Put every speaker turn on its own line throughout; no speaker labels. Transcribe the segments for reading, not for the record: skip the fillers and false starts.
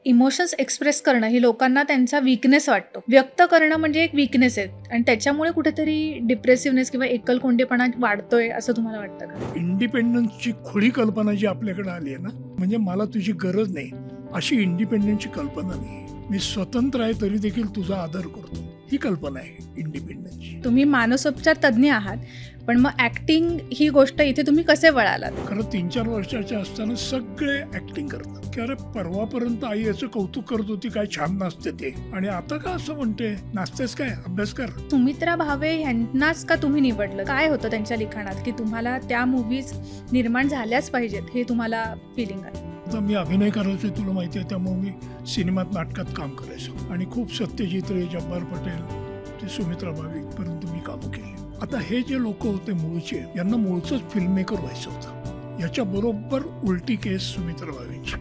Emotions express करणं ही लोकांना त्यांचा वीकनेस वाटतो. व्यक्त करणं म्हणजे एक वीकनेस आहे आणि त्याच्यामुळे कुठेतरी डिप्रेसिव्हनेस किंवा एकलकोंडेपणा वाढतोय असं तुम्हाला वाटतं का?
इंडिपेंडन्सची खुली कल्पना जी आपल्याकडे आली आहे ना, म्हणजे मला तुझी गरज नाही अशी इंडिपेंडन्सची कल्पना नाही. मी स्वतंत्र आहे तरी देखील तुझा आदर करतो, ही कल्पना आहे इंडिपेंडन्सची.
तुम्ही मानसोपचार तज्ज्ञ आहात, पण मग ऍक्टिंग ही गोष्ट इथे तुम्ही कसे वळालात?
खरं 3-4 वर्षाचे असताना सगळे ऍक्टिंग करतात की अरे परवापर्यंत आई याचं कौतुक करत होती, काय छान नाचते ते, आणि आता का असं म्हणते नाचतेस काय, अभ्यास कर.
सुमित्रा भावे यांनाच का तुम्ही निवडलं? काय होतं त्यांच्या लिखाणात की तुम्हाला त्या मूवीज निर्माण झाल्याच पाहिजेत हे तुम्हाला फिलिंग आलं?
आता मी अभिनय करायचो तुला माहिती आहे, त्यामुळे मी सिनेमात नाटकात काम करायचो आणि खूप सत्यजित रे, जब्बार पटेल ते सुमित्रा भावे इथपर्यंत मी कामं केली. आता हे जे लोक होते मूळचे, यांना मूळचंच फिल्म मेकर व्हायचं होतं. याच्या बरोबर उलटी केस सुमित्रा भावेंची.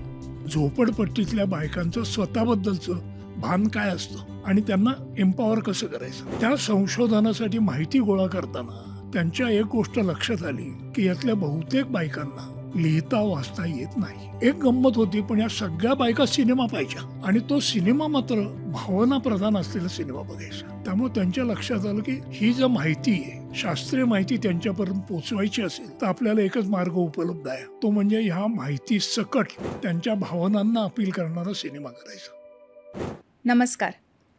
झोपडपट्टीतल्या बायकांचं स्वतःबद्दलचं भान काय असतं आणि त्यांना एम्पॉवर कसं करायचं, त्या संशोधनासाठी माहिती गोळा करताना त्यांच्या एक गोष्ट लक्षात आली की यातल्या बहुतेक बायकांना लिहिता वाचता येत नाही. एक गंमत होती, पण या सगळ्या बायका सिनेमा पाहिजे आणि तो सिनेमा मात्र भावना प्रधान असलेला सिनेमा बघायचा. त्यामुळे त्यांच्या लक्षात आलं की ही जर माहिती आहे, शास्त्रीय माहिती त्यांच्यापर्यंत पोचवायची असेल तर आपल्याला एकच मार्ग उपलब्ध आहे, तो म्हणजे ह्या माहिती सकट त्यांच्या भावनांना अपील करणारा सिनेमा करायचा.
नमस्कार.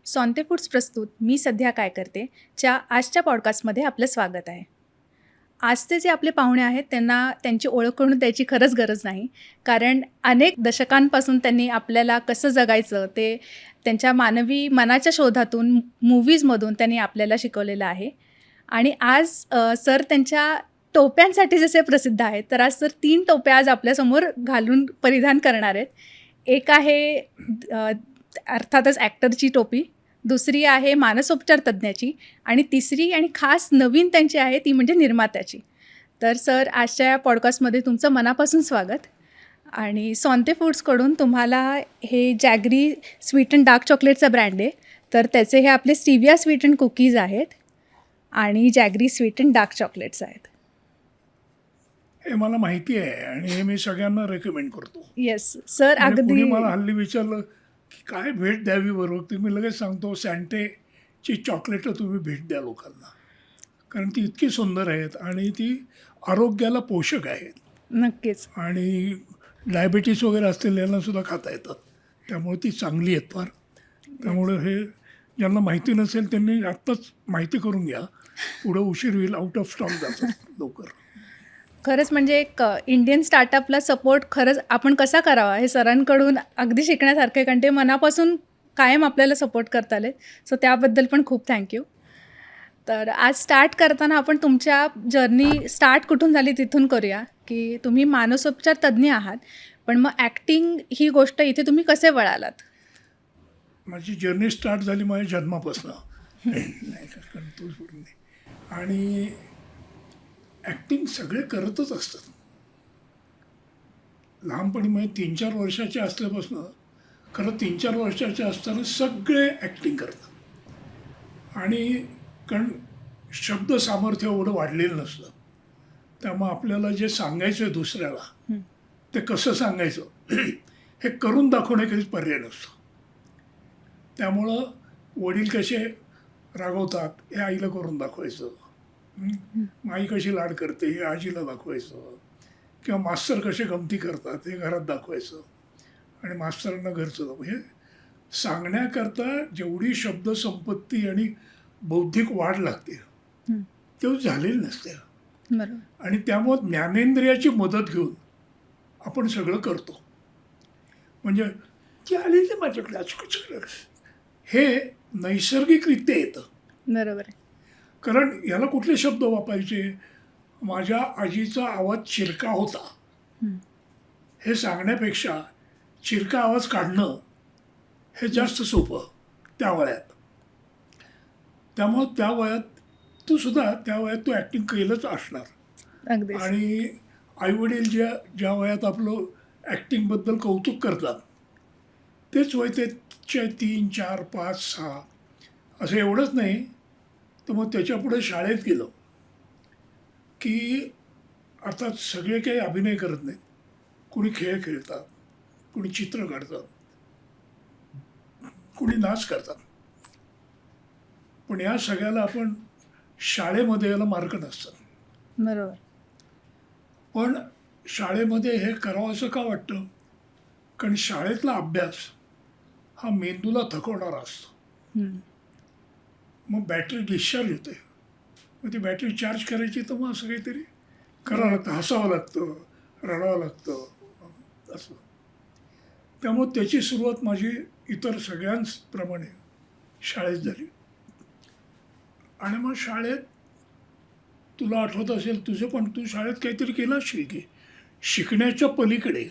सॉन्ते फूड्स प्रस्तुत मी सध्या काय करते च्या आजच्या पॉडकास्टमध्ये आपलं स्वागत आहे. आजचे जे आपले पाहुणे आहेत त्यांना त्यांची ओळख करून द्यायची खरंच गरज नाही, कारण अनेक दशकांपासून त्यांनी आपल्याला कसं जगायचं ते त्यांच्या मानवी मनाच्या शोधातून मूव्हीजमधून त्यांनी आपल्याला शिकवलेलं आहे. आणि आज सर त्यांच्या टोप्यांसाठी जसे प्रसिद्ध आहेत, तर आज सर 3 टोप्या आज आपल्यासमोर घालून परिधान करणार आहेत. एक आहे अर्थातच ॲक्टरची टोपी, दुसरी आहे मानसोपचार तज्ज्ञाची आणि तिसरी आणि खास नवीन त्यांची आहे ती म्हणजे निर्मात्याची. तर सर आजच्या या पॉडकास्टमध्ये तुमचं मनापासून स्वागत. आणि सॉन्ते फूड्सकडून तुम्हाला हे जॅगरी स्वीट अँड डार्क चॉकलेटचा ब्रँड आहे, तर त्याचे हे आपले स्टिविया स्वीट अँड कुकीज आहेत आणि jaggery sweet and dark chocolates आहेत.
हे मला माहिती आहे आणि हे मी सगळ्यांना रेकमेंड करतो.
Yes sir.
आणि
अगदी
कोणी मला हल्ली विचारलं की काय भेट द्यावी बरोबर, तर मी लगेच सांगतो सँटेची चॉकलेटं तुम्ही भेट द्या लोकांना, कारण ती इतकी सुंदर आहेत आणि ती आरोग्याला पोषक आहेत
नक्कीच.
आणि डायबिटीस वगैरे असलेल्यांना सुद्धा खाता येतात, त्यामुळे ती चांगली आहेत फार. त्यामुळे हे ज्यांना माहिती नसेल त्यांनी आत्ताच माहिती करून घ्या, पुढं उशीर होईल, आउट ऑफ स्टॉक जातात लवकर.
खरंच म्हणजे एक इंडियन स्टार्टअपला सपोर्ट खरंच आपण कसा करावा हे सरांकडून अगदी शिकण्यासारखं आहे, कारण ते मनापासून कायम आपल्याला सपोर्ट करता आले. सो त्याबद्दल पण खूप थँक्यू. तर आज स्टार्ट करताना आपण तुमच्या जर्नी स्टार्ट कुठून झाली तिथून करूया, की तुम्ही मानसोपचार तज्ज्ञ आहात, पण मग ॲक्टिंग ही गोष्ट इथे तुम्ही कसे वळालात?
माझी जर्नी स्टार्ट झाली माझ्या जन्मापासून नाही का, कारण तोच पूर्ण नाही. आणि ॲक्टिंग सगळे करतच असतात. लहानपणी म्हणजे 3-4 वर्षाचे असल्यापासून, खरं 3-4 वर्षाचे असताना सगळे ॲक्टिंग करतात. आणि कारण शब्द सामर्थ्य एवढं वाढलेलं नसतं, त्यामुळे आपल्याला जे सांगायचं आहे दुसऱ्याला ते कसं सांगायचं हे करून दाखवण्याकरीच पर्याय नसतो. त्यामुळं वडील कसे रागवतात हे आईला करून दाखवायचं, आई कशी लाड करते हे आजीला दाखवायचं, किंवा मास्तर कसे गमती करतात हे घरात दाखवायचं आणि मास्तरांना घरचं दाखव. हे सांगण्याकरता जेवढी शब्दसंपत्ती आणि बौद्धिक वाढ लागते तेवढी झालेली नसते.
बरोबर.
आणि त्यामुळं ज्ञानेंद्रियाची मदत घेऊन आपण सगळं करतो. म्हणजे ती आली ते माझ्याकडे आज हे नैसर्गिकरित्या येतं.
बरोबर आहे.
कारण याला कुठले शब्द वापरायचे, माझ्या आजीचा आवाज चिरका होता हे सांगण्यापेक्षा चिरका आवाज काढणं हे जास्त सोपं त्या वयात. त्यामुळं त्या वयात त्या वयात तू ॲक्टिंग केलंच असणार.
अगदी.
आणि आईवडील ज्या वयात आपलं ॲक्टिंगबद्दल कौतुक करतात तेच वय ते 3, 4, 5, 6 असं एवढंच नाही. तर मग त्याच्यापुढे शाळेत गेलो की अर्थात सगळे काही अभिनय करत नाहीत, कुणी खेळ खेळतात, कुणी चित्र काढतात, कोणी नाच करतात. पण या सगळ्याला आपण शाळेमध्ये याला मार्क नसतात.
बरोबर.
पण शाळेमध्ये हे करावं असं का वाटतं? कारण शाळेतला अभ्यास हा मेंदूला थकवणारा असतो.
हं.
मग बॅटरी डिस्चार्ज होते. मग ती बॅटरी चार्ज करायची तर मग असं काहीतरी करावं लागतं, हसावं लागतं, रडावं लागतं असं. त्यामुळे त्याची सुरुवात माझी इतर सगळ्यांप्रमाणे शाळेत झाली. आणि मग शाळेत तुला आठवत असेल तुझं पण तू शाळेत काहीतरी केलं असेल की शिकण्याच्या पलीकडे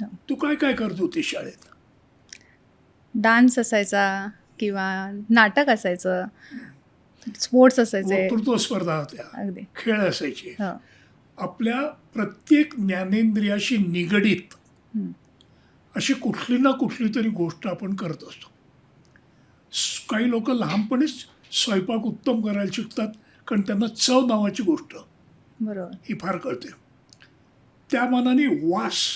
हो.
तू काय काय करत होती शाळेत?
डान्स असायचा किंवा नाटक असायचं, स्पोर्ट्स असायचे.
वक्तृत्व स्पर्धा होत्या,
अगदी.
खेळ असायचे.
हो.
आपल्या प्रत्येक ज्ञानेंद्रियाशी निगडीत
हं.
अशी कुठली ना कुठली तरी गोष्ट आपण करत असतो. काही लोक लहानपणीच स्वयंपाक उत्तम करायला शिकतात कारण त्यांना चव नावाची गोष्ट
बरोबर.
ही फार कळते. त्या मानाने वास,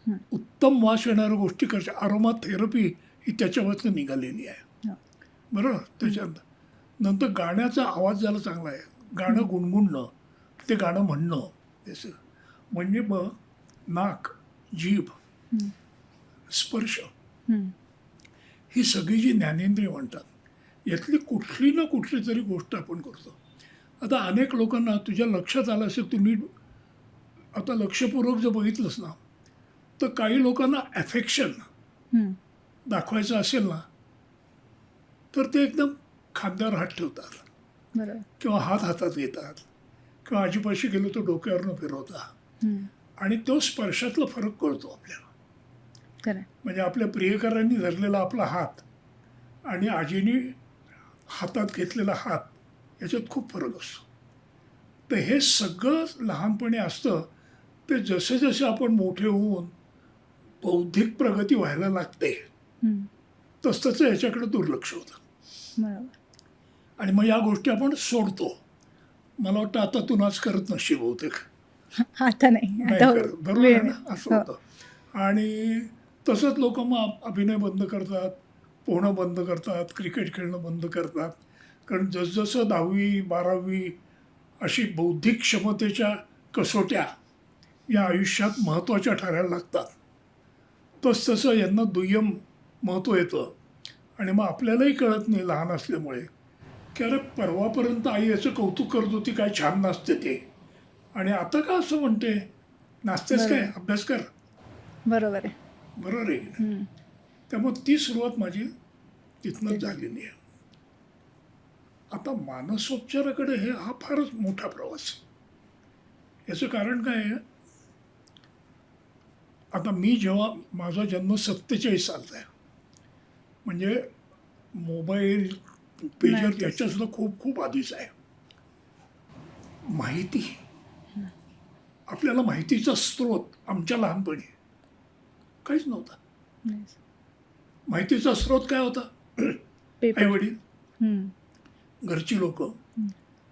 हं.
उत्तम वास येणाऱ्या गोष्टी करायच्या. अरोमा थेरपी ही त्याच्यावरच निघालेली आहे.
हो.
बरोबर. त्याच्यानंतर नंतर गाण्याचा आवाज ज्याला चांगला आहे, गाणं गुणगुणणं, ते गाणं म्हणणं, त्याचं म्हणजे मग नाक, जीभ,
हं.
स्पर्श
हं.
ही सगळी जी ज्ञानेंद्रिय म्हणतात यातली कुठली ना कुठली तरी गोष्ट आपण करतो. आता अनेक लोकांना तुझ्या लक्षात आलं असेल, तुम्ही आता लक्षपूर्वक जर बघितलंस ना तर काही लोकांना ॲफेक्शन
हं.
दाखवायचं असेल ना तर ते एकदम खांद्यावर हात ठेवतात
बरोबर.
किंवा हात हातात घेतात किंवा आजीपाशी गेलो तर डोक्यावरनं फिरवतात.
हं.
आणि तो स्पर्शातला फरक कळतो आपल्याला.
खरं आहे.
म्हणजे आपल्या प्रियकरांनी धरलेला आपला हात आणि आजीने हातात घेतलेला हात याच्यात खूप फरक असतो. तर हे सगळं लहानपणी असतं. ते जसे जसे आपण मोठे होऊन बौद्धिक प्रगती व्हायला लागते
हं.
तसं याच्याकडे दुर्लक्ष होतं
बरोबर.
आणि मग या गोष्टी आपण सोडतो. मला वाटतं आता तू नाच करत नसशील बहुतेक.
आता नाही.
नाही
आता
करत, बरोबर
वेळ
आहे ना,
नाही.
असं
हो.
होतं. आणि तसंच लोक मग अभिनय बंद करतात, पोहणं बंद करतात, क्रिकेट खेळणं बंद करतात. कारण जसजसं 10वी 12वी अशी बौद्धिक क्षमतेच्या कसोट्या या आयुष्यात महत्त्वाच्या ठरायला लागतात तसतसं यांना दुय्यम महत्त्व येतं. आणि मग आपल्यालाही कळत नाही लहान असल्यामुळे की अरे परवापर्यंत आई याचं कौतुक करत होती, काय छान नाचते ते, आणि आता का असं म्हणते नाचतेस काय,
बरोबर.
अभ्यास कर.
बरोबर आहे.
बरोबर आहे की नाही?
हं.
त्यामुळे ती सुरुवात माझी तिथनंच
ते-
झालेली आहे. आता मानसोपचाराकडे हा फारच मोठा प्रवास. याचं कारण काय आहे? आता मी जेव्हा माझा जन्म 47 सालचा आहे, म्हणजे मोबाईल पेजर
90s.
याच्यासुद्धा खूप खूप आधीच आहे. माहिती, आपल्याला माहितीचा स्रोत आमच्या लहानपणी काहीच नव्हता.
नाही.
माहितीचा स्रोत काय होता?
पेपर.
आईवडील,
हं.
घरची लोक,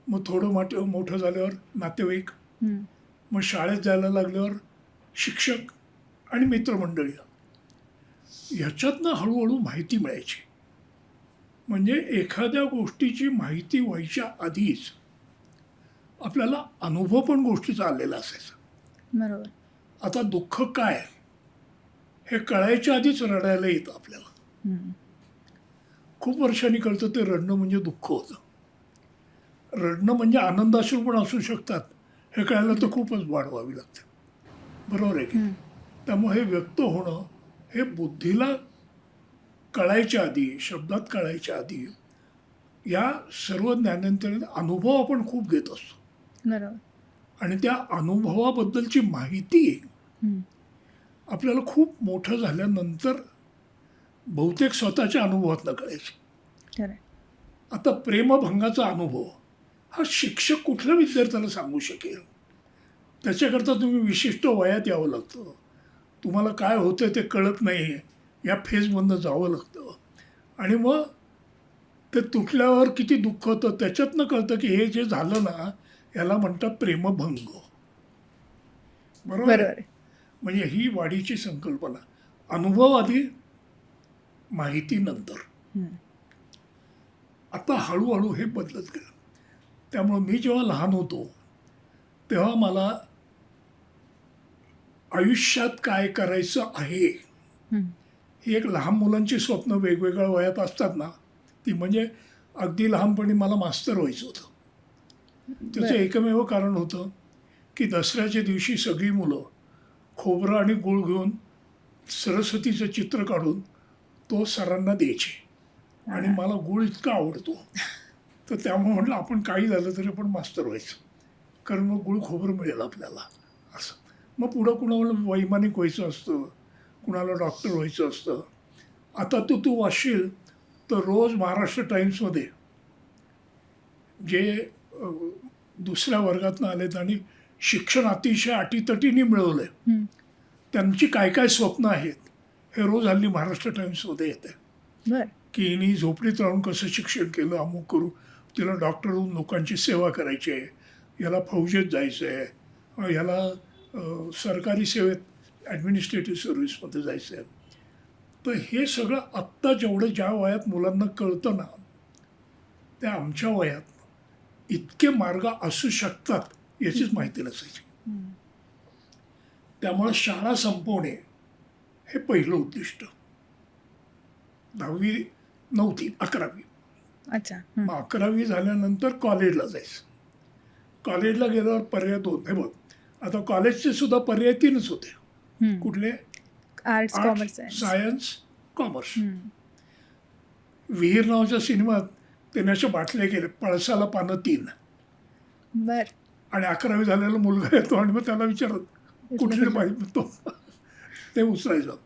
मग थोडं मोठं झाल्यावर नातेवाईक,
हं.
मग शाळेत जायला लागल्यावर शिक्षक आणि मित्रमंडळी. ह्याच्यातनं हळूहळू माहिती मिळायची. म्हणजे एखाद्या गोष्टीची माहिती व्हायच्या आधीच आपल्याला अनुभव पण गोष्टीचा आलेला असायचा.
बरोबर.
आता दुःख काय हे कळायच्या आधीच रडायला येतं आपल्याला.
हं.
खूप वर्षांनी कळतं ते रडणं म्हणजे दुःख होतं. रडणं म्हणजे आनंदाश्रू पण असू शकतात हे कळायला तर खूपच वाढ व्हावी लागते. बरोबर आहे की?
हं.
त्यामुळे हे व्यक्त होणं हे बुद्धीला कळायच्या आधी, शब्दात कळायच्या आधी या सर्व ज्ञानांतर्गत अनुभव आपण खूप घेत असतो.
बरोबर.
आणि त्या अनुभवाबद्दलची माहिती
हं.
आपल्याला खूप मोठं झाल्यानंतर बहुतेक स्वतःच्या अनुभवातनं कळायची.
खरं आहे.
आता प्रेमभंगाचा अनुभव हा शिक्षक कुठल्या विद्यार्थ्याला सांगू शकेल? त्याच्याकरता तुम्ही विशिष्ट वयात यावं लागतं. तुम्हाला काय होतं ते कळत नाही, या फेजमधनं जावं लागतं. आणि मग ते तुटल्यावर किती दुःख होतं त्याच्यातनं कळतं की हे जे झालं ना याला म्हणतात प्रेमभंग. बरोबर
बरोबर
आहे?
आहे.
म्हणजे ही वाढीची संकल्पना. अनुभव आधी, माहितीनंतर.
हं.
आता हळूहळू हे बदलत गेलं. त्यामुळं मी जेव्हा लहान होतो तेव्हा मला आयुष्यात काय करायचं आहे
हं.
ही एक लहान मुलांची स्वप्न वेगवेगळ्या वयात असतात ना, ती म्हणजे अगदी लहानपणी मला मास्तर व्हायचं होतं. त्याचं
बरं.
एकमेव कारण होतं की दसऱ्याच्या दिवशी सगळी मुलं खोबरं आणि गूळ घेऊन सरस्वतीचं चित्र काढून तो सरांना द्यायचे आणि मला गूळ इतका आवडतो तर त्यामुळे म्हटलं आपण काही झालं तरी आपण मास्तर व्हायचं, कारण मग गूळ खोबरं मिळेल आपल्याला असं. मग पुढं कुणाला वैमानिक व्हायचं असतं, कुणाला डॉक्टर व्हायचं असतं. आता तू वाचशील तर रोज महाराष्ट्र टाइम्समध्ये जे अ, दुसऱ्या वर्गातनं आलेत आणि शिक्षण अतिशय अटीतटीने मिळवलं आहे,
हं.
त्यांची काय काय स्वप्न आहेत हे रोज हल्ली महाराष्ट्र टाइम्समध्ये येते.
बरं.
की हिने झोपडीत राहून कसं शिक्षण केलं, अमुक करू, तिला डॉक्टर होऊन लोकांची सेवा करायची आहे, याला फौजेत जायचं आहे, याला सरकारी सेवेत ॲडमिनिस्ट्रेटिव्ह सर्व्हिसमध्ये जायचं आहे. तर हे सगळं आत्ता जेवढं ज्या वयात मुलांना कळतं ना, त्या आमच्या वयात इतके मार्ग असू शकतात याचीच माहिती नसायची.
हं.
त्यामुळं शाळा संपवणे हे पहिलं उद्दिष्ट. 10वी नव्हती, 11वी.
अच्छा. हं.
मग 11वी झाल्यानंतर कॉलेजला जायचं. कॉलेजला गेल्यावर पर्याय 2. हे बघ, आता कॉलेजचे सुद्धा पर्याय 3च होते.
हं.
कुठले?
Arts, commerce,
arts,
science.
Science, commerce.
हं.
विहीर नावाच्या सिनेमात तेनाच्या बाटल्या गेले, पळसाला पानं 3.
बरं.
आणि 11वी झालेला मुलगा येतो आणि मग त्याला विचारत कुठले पाहिजे तो ते उचलायचं.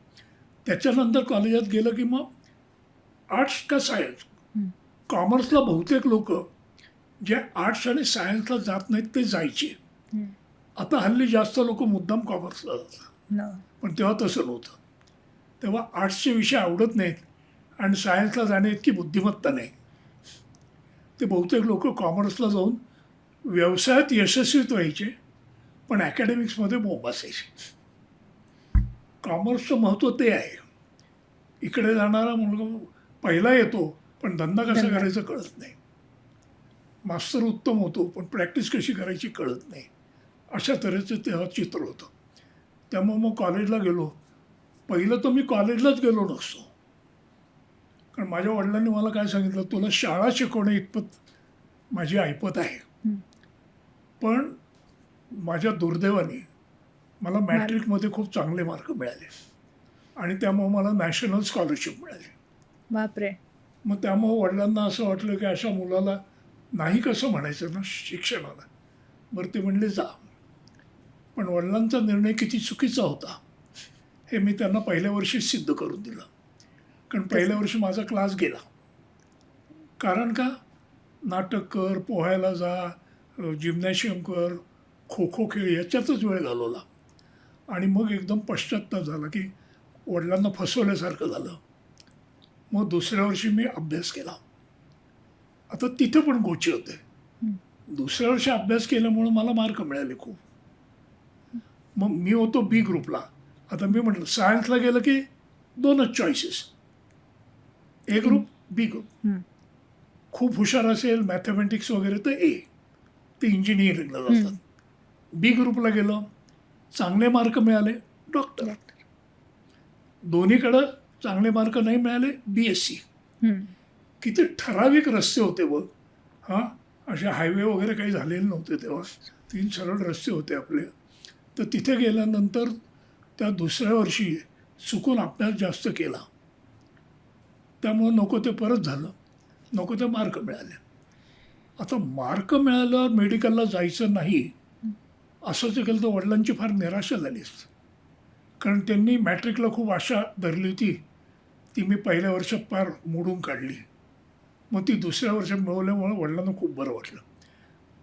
त्याच्यानंतर कॉलेजात गेलं की मग आर्ट्स का सायन्स.
हं.
कॉमर्सला बहुतेक लोक जे आर्ट्स आणि सायन्सला जात नाहीत ते जायचे.
हं.
आता हल्ली जास्त लोक मुद्दाम कॉमर्सला जातात,
न.
पण तेव्हा तसं नव्हतं. तेव्हा आर्ट्सचे विषय आवडत नाहीत आणि सायन्सला जाणे इतकी बुद्धिमत्ता नाही. ते बहुतेक लोक कॉमर्सला जाऊन व्यवसायात यशस्वीत व्हायचे, पण ॲकॅडमिक्समध्ये बोंब असायचे. कॉमर्सचं महत्त्व ते आहे. इकडे जाणारा मुलगा पहिला येतो पण धंदा कसा करायचा कळत नाही. मास्तर उत्तम होतो पण प्रॅक्टिस कशी करायची कळत नाही. अशा तऱ्हेचं तेव्हा चित्र होतं. त्यामुळे मग कॉलेजला गेलो. पहिलं तर मी कॉलेजलाच गेलो नसतो, कारण माझ्या वडिलांनी मला काय सांगितलं, तुला शाळा शिकवणे इतपत माझी ऐपत आहे.
हं.
पण माझ्या दुर्दैवाने मला मॅट्रिकमध्ये खूप चांगले मार्क मिळाले आणि त्यामुळे मला नॅशनल स्कॉलरशिप मिळाली.
बापरे.
मग त्यामुळे वडिलांना असं वाटलं की अशा मुलाला नाही कसं म्हणायचं ना शिक्षणाला. बरं ते म्हणले जा. पण वडिलांचा निर्णय किती चुकीचा होता हे मी त्यांना पहिल्या वर्षी सिद्ध करून दिलं. कारण पहिल्या वर्षी माझा क्लास गेला. कारण का, नाटक कर, पोहायला जा, जिम्नॅशियम कर, खो खो खेळ याच्यातच वेळ घालवला. आणि मग एकदम पश्चात्ताप झाला की वडिलांना फसवल्यासारखं झालं. मग दुसऱ्या वर्षी मी अभ्यास केला. आता तिथे पण गोचे होते.
हं.
दुसऱ्या वर्षी अभ्यास केल्यामुळं मला मार्क मिळाले खूप. मग मी होतो बी ग्रुपला. आता मी म्हटलं सायन्सला गेलं की 2च चॉईसेस, ए ग्रुप, बी ग्रुप.
हं.
खूप हुशार असेल मॅथमॅटिक्स वगैरे तर ए, ते इंजिनिअरिंगला जातात. बी ग्रुपला गेलं, चांगले मार्क मिळाले, डॉक्टर. दोन्हीकडं चांगले मार्क नाही मिळाले, BSc.
हं.
किती ठराविक रस्ते होते बघ. हां, असे हायवे वगैरे काही झालेले नव्हते तेव्हा. 3 सरळ रस्ते होते आपले. तर तिथे गेल्यानंतर त्या दुसऱ्या वर्षी चुकून अभ्यास जास्त केला, त्यामुळं नको ते परत झालं, नको ते मार्क मिळाले. आता मार्क मिळाल्यावर मेडिकलला जायचं नाही असं जे केलं तर वडिलांची फार निराशा झाली असते. कारण त्यांनी मॅट्रिकला खूप आशा धरली होती, ती मी पहिल्या वर्षात फार मोडून काढली. मग ती दुसऱ्या वर्षात मिळवल्यामुळं वडिलांना खूप बरं वाटलं.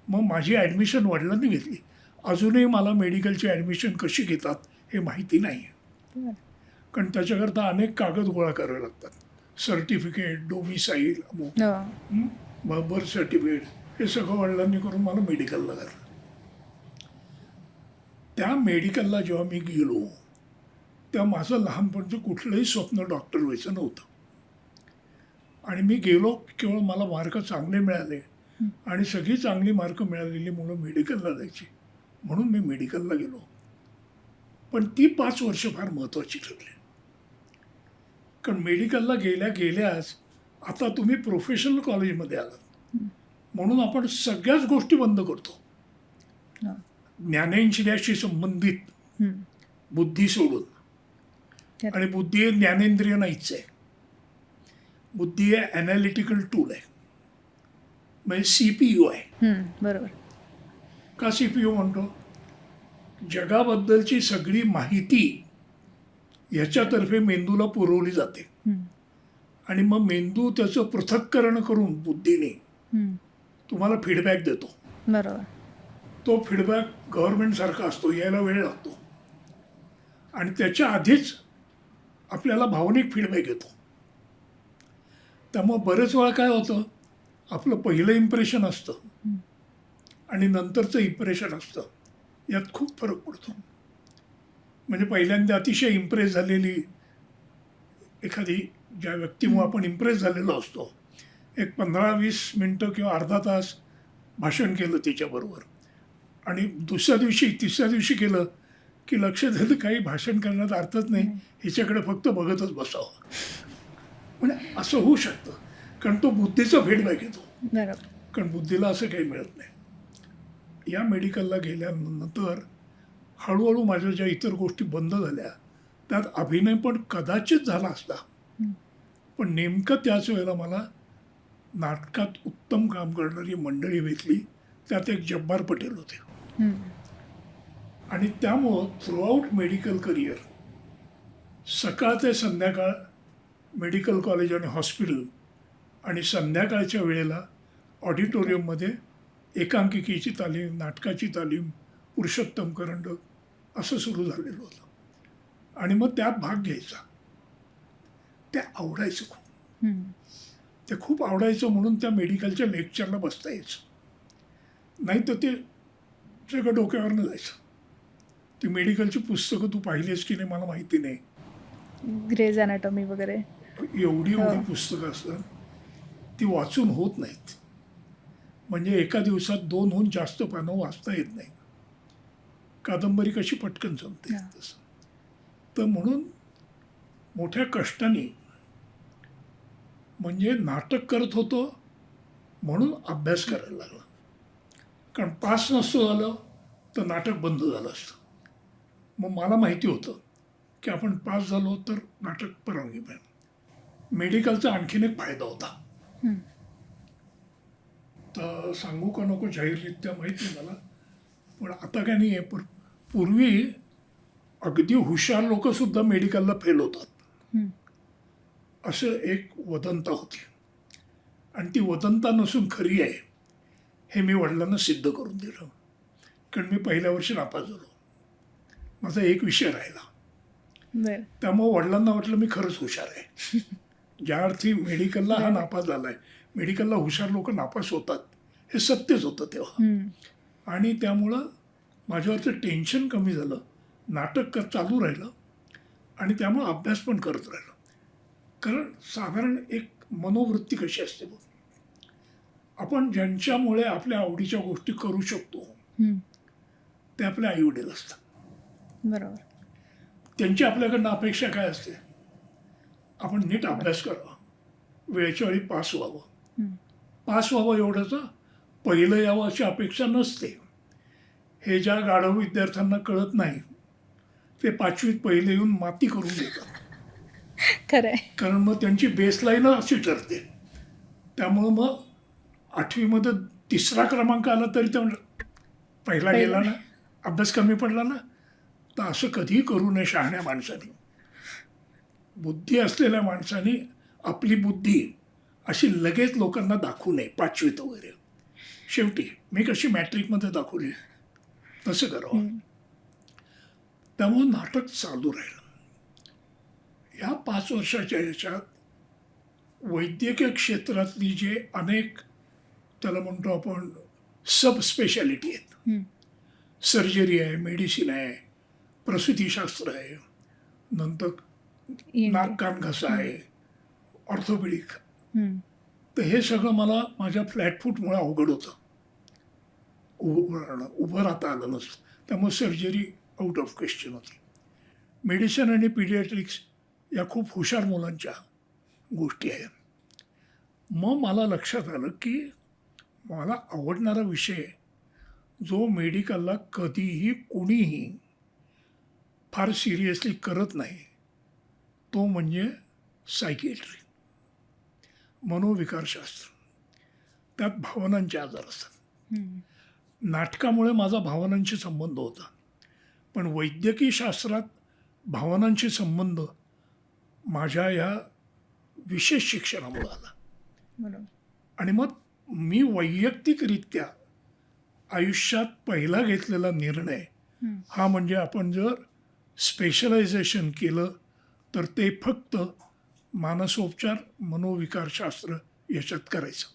मग माझी ॲडमिशन वडिलांनी घेतली. अजूनही मला मेडिकलची ॲडमिशन कशी घेतात हे माहिती नाही आहे,
बरं.
कारण त्याच्याकरता अनेक कागद गोळा करावे लागतात. सर्टिफिकेट, डोमिसाईल, अमुक,
हो.
बर्थ सर्टिफिकेट, हे सगळं वडिलांनी करून मला मेडिकलला घातलं. त्या मेडिकलला जेव्हा मी गेलो तेव्हा माझं लहानपणचं कुठलंही स्वप्न डॉक्टर व्हायचं नव्हतं. आणि मी गेलो केवळ मला मार्क चांगले मिळाले आणि सगळी चांगली मार्क मिळालेली मुलं मेडिकलला जायची म्हणून मी मेडिकलला गेलो. पण ती 5 वर्ष फार महत्त्वाची ठरली. कारण मेडिकलला गेल्याच आता तुम्ही प्रोफेशनल कॉलेजमध्ये आलात म्हणून आपण सगळ्याच गोष्टी बंद करतो.
हो.
ज्ञानेंद्रियाशी संबंधित
हं.
बुद्धी सोडून.
खरं.
आणि बुद्धी हे ज्ञानेंद्रिय नाहीच आहे. बुद्धी हे ॲनालिटिकल टूल आहे, म्हणजे CPU आहे.
बरोबर.
का CPU म्हणतो? जगाबद्दलची सगळी माहिती ह्याच्यातर्फे मेंदूला पुरवली जाते
हं.
आणि मग मेंदू त्याचं पृथक्करण करून बुद्धीने
हं.
तुम्हाला फीडबॅक देतो.
बरोबर.
तो फीडबॅक गव्हर्नमेंटसारखा असतो, यायला वेळ लागतो आणि त्याच्या आधीच आपल्याला भावनिक फीडबॅक येतो. त्यामुळं बरेच वेळा काय होतं, आपलं पहिलं इम्प्रेशन असतं आणि नंतरचं इम्प्रेशन असतं, यात खूप फरक पडतो. म्हणजे पहिल्यांदा अतिशय इम्प्रेस झालेली एखादी ज्या व्यक्तीमुळे आपण इम्प्रेस झालेलो असतो, एक 15-20 मिनटं किंवा अर्धा तास भाषण केलं तिच्याबरोबर आणि दुसऱ्या दिवशी तिसऱ्या दिवशी केलं की लक्षात येतं काही भाषण करण्यात अर्थच नाही, हिच्याकडे फक्त बघतच बसावं. म्हणजे असं होऊ शकतं कारण तो बुद्धीचा फीडबॅक येतो.
बरोबर.
कारण बुद्धीला असं काही मिळत नाही. या मेडिकलला गेल्यानंतर हळूहळू माझ्या ज्या इतर गोष्टी बंद झाल्या त्यात अभिनय पण कदाचित झाला असता, पण नेमकं त्याच वेळेला मला नाटकात उत्तम काम करणारी मंडळी भेटली. त्यात एक जब्बार पटेल होते
हं.
आणि त्यामुळं थ्रूआउट मेडिकल करिअर सकाळ ते संध्याकाळ मेडिकल कॉलेज आणि हॉस्पिटल आणि संध्याकाळच्या वेळेला ऑडिटोरियममध्ये एकांकिकेची तालीम, नाटकाची तालीम, पुरुषोत्तम करंडक असं सुरू झालेलं होतं आणि मग त्यात भाग घ्यायचा. ते आवडायचं खूप.
हं.
ते खूप आवडायचं म्हणून त्या मेडिकलच्या लेक्चरला बसता यायचं. नाही तर ते सगळं डोक्यावरनं जायचं. ती मेडिकलची पुस्तकं तू पाहिलीस की नाही मला माहिती नाही.
ग्रेज ॲनाटॉमी वगैरे.
एवढी पुस्तकं असतात, ती वाचून होत नाहीत. म्हणजे एका दिवसात 2हून जास्त पानं वाचता येत नाही. कादंबरी कशी पटकन संपते तसं. तर म्हणून मोठ्या कष्टाने म्हणजे नाटक करत होतो म्हणून अभ्यास करायला लागला. कारण पास नसतो झालं तर नाटक बंद झालं असतं. मग मला माहिती होतं की आपण पास झालो तर नाटक परवानगी मिळेल. मेडिकलचा आणखीन एक फायदा होता. तर सांगू का नको जाहीररित्या माहीत नाही मला, पण आता काय नाही आहे. पण पूर्वी अगदी हुशार लोकंसुद्धा मेडिकलला फेल होतात असं एक वदंता होती आणि ती वदंता नसून खरी आहे हे मी वडिलांना सिद्ध करून दिलं. कारण मी पहिल्या वर्षी नापास झालो. माझा एक विषय राहिला.
बरं.
त्यामुळे वडिलांना वाटलं मी खरंच हुशार आहे. ज्या अर्थी मेडिकलला हा नापास झाला आहे, मेडिकलला हुशार लोक नापास होतात हे सत्यच होतं तेव्हा. आणि त्यामुळं माझ्यावरचं टेन्शन कमी झालं, नाटक चालू राहिलं आणि त्यामुळं अभ्यास पण करत राहिलो. कारण साधारण एक मनोवृत्ती कशी असते बघ, आपण ज्यांच्यामुळे आपल्या आवडीच्या गोष्टी करू शकतो ते आपले आईवडील असतात.
बरोबर.
त्यांची आपल्याकडनं अपेक्षा काय असते, आपण नीट अभ्यास करावा, वेळच्या वेळी पास व्हावं. पास व्हावं एवढंच, पहिलं यावं अशी अपेक्षा नसते. हे ज्या गाढव विद्यार्थ्यांना कळत नाही ते 5वीत पहिले येऊन माती करून देतात.
खरं आहे.
कारण मग त्यांची बेसलाईन अशी ठरते. त्यामुळं मग 8वीमध्ये 3रा क्रमांक आला तरी ते पहिला गेला ना, अभ्यास कमी पडला ना. तर असं कधीही करू नये शहाण्या माणसाने. बुद्धी असलेल्या माणसाने आपली बुद्धी अशी लगेच लोकांना दाखवू नये 5वीत वगैरे. शेवटी मी कशी मॅट्रिकमध्ये दाखवली तसं करावं. त्यामुळं नाटक चालू राहिलं. ह्या 5 वर्षाच्या ह्याच्यात वैद्यकीय क्षेत्रातली जे अनेक त्याला म्हणतो आपण सब स्पेशालिटी आहेत, सर्जरी आहे, मेडिसिन आहे, प्रसूतीशास्त्र आहे, नंतर नाक कान घसा आहे, ऑर्थोपेडिक
हं.
तर हे सगळं मला माझ्या फ्लॅटफूटमुळे अवघड होतं. उभं राहता आलं नसतं. त्यामुळे सर्जरी आउट ऑफ क्वेश्चन होती. मेडिसिन आणि पिडियाट्रिक्स या खूप हुशार मुलांच्या गोष्टी आहेत. मग मला लक्षात आलं की मला आवडणारा विषय जो मेडिकलला कधीही कुणीही फार सिरियसली करत नाही तो म्हणजे सायकिएट्री, मनोविकारशास्त्र. त्यात भावनांचे आजार असतात.
हं.
नाटकामुळे माझा भावनांशी संबंध होता, पण वैद्यकीय शास्त्रात भावनांशी संबंध माझ्या या विशेष शिक्षणामुळे आला.
बरोबर.
आणि मग मी वैयक्तिकरित्या आयुष्यात पहिला घेतलेला निर्णय
हं.
हा म्हणजे आपण जर स्पेशलायझेशन केलं तर ते फक्त मानसोपचार मनोविकारशास्त्र याच्यात करायचं.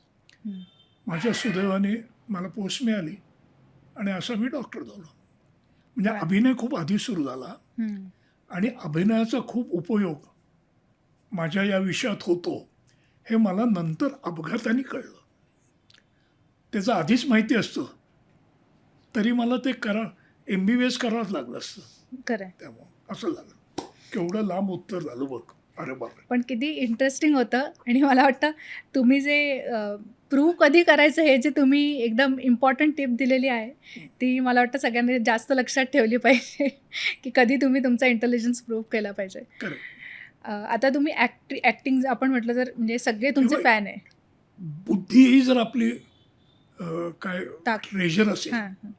हं.
माझ्या सुदैवाने मला पोस्ट मिळाली आणि असा मी डॉक्टर झालो. म्हणजे
बरं.
अभिनय खूप आधी सुरू झाला
हं.
आणि अभिनयाचा खूप उपयोग माझ्या या विषयात होतो हे मला नंतर अपघाताने कळलं. त्याचं आधीच माहिती असतं तरी मला ते MBBS करावंच लागलं असतं.
खरं आहे.
त्यामुळं असं झालं. केवढं लांब उत्तर झालं बघ. अरे बापरे.
पण किती इंटरेस्टिंग होतं आणि मला वाटतं तुम्ही जे प्रूव्ह कधी करायचं हे जे तुम्ही एकदम इम्पॉर्टंट टिप दिलेली आहे ती मला वाटतं सगळ्यांनी जास्त लक्षात ठेवली पाहिजे की कधी तुम्ही तुमचा इंटेलिजन्स प्रूव्ह केला पाहिजे.
करेक्ट.
आता तुम्ही ॲक्टिंग आपण म्हटलं तर म्हणजे सगळे तुमचे
होय.
फॅन आहे.
बुद्धी ही जर आपली काय
ताक.
ट्रेजर असेल
हां हां.